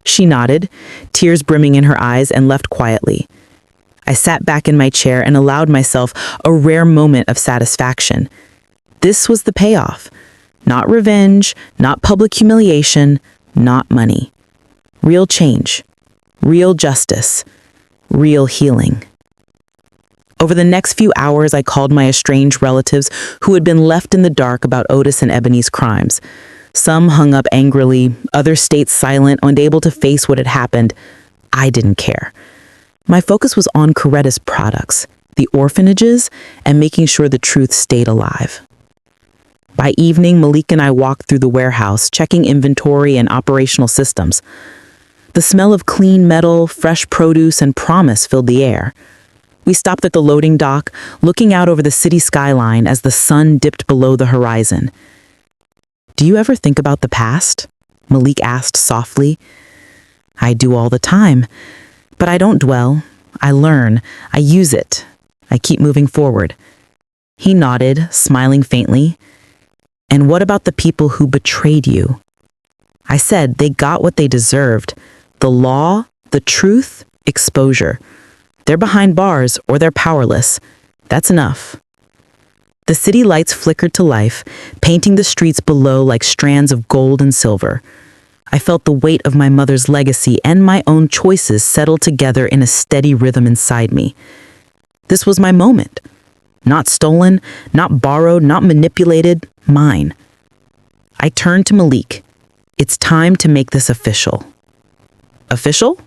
She nodded, tears brimming in her eyes, and left quietly. I sat back in my chair and allowed myself a rare moment of satisfaction. This was the payoff. Not revenge, not public humiliation, not money. Real change, real justice, real healing. Over the next few hours, I called my estranged relatives who had been left in the dark about Otis and Ebony's crimes. Some hung up angrily, others stayed silent, unable to face what had happened. I didn't care. My focus was on Coretta's products, the orphanages, and making sure the truth stayed alive. By evening, Malik and I walked through the warehouse, checking inventory and operational systems. The smell of clean metal, fresh produce, and promise filled the air. We stopped at the loading dock, looking out over the city skyline as the sun dipped below the horizon. "Do you ever think about the past?" Malik asked softly. "I do all the time, but I don't dwell. I learn. I use it. I keep moving forward." He nodded, smiling faintly. "And what about the people who betrayed you?" I said they got what they deserved. The law, the truth, exposure. They're behind bars or they're powerless. That's enough. The city lights flickered to life, painting the streets below like strands of gold and silver. I felt the weight of my mother's legacy and my own choices settle together in a steady rhythm inside me. This was my moment. Not stolen, not borrowed, not manipulated, mine. I turned to Malik. "It's time to make this official." Official?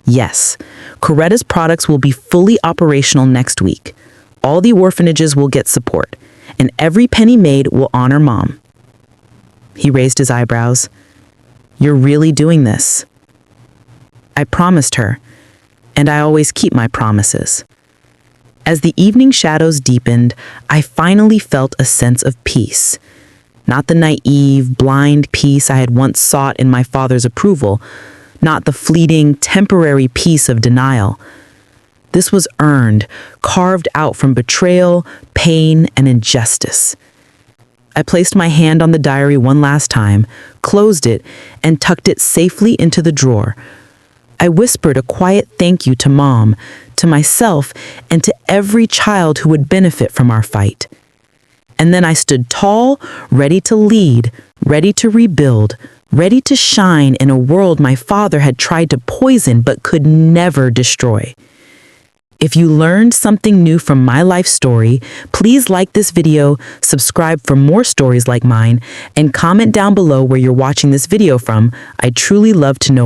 Yes. Coretta's products will be fully operational next week. All the orphanages will get support, and every penny made will honor Mom. He raised his eyebrows. "You're really doing this?" I promised her, and I always keep my promises. As the evening shadows deepened, I finally felt a sense of peace. Not the naive, blind peace I had once sought in my father's approval, not the fleeting, temporary peace of denial. This was earned, carved out from betrayal, pain, and injustice. I placed my hand on the diary one last time, closed it, and tucked it safely into the drawer. I whispered a quiet thank you to Mom, to myself, and to every child who would benefit from our fight. And then I stood tall, ready to lead, ready to rebuild, ready to shine in a world my father had tried to poison but could never destroy. If you learned something new from my life story, please like this video, subscribe for more stories like mine, and comment down below where you're watching this video from. I'd truly love to know.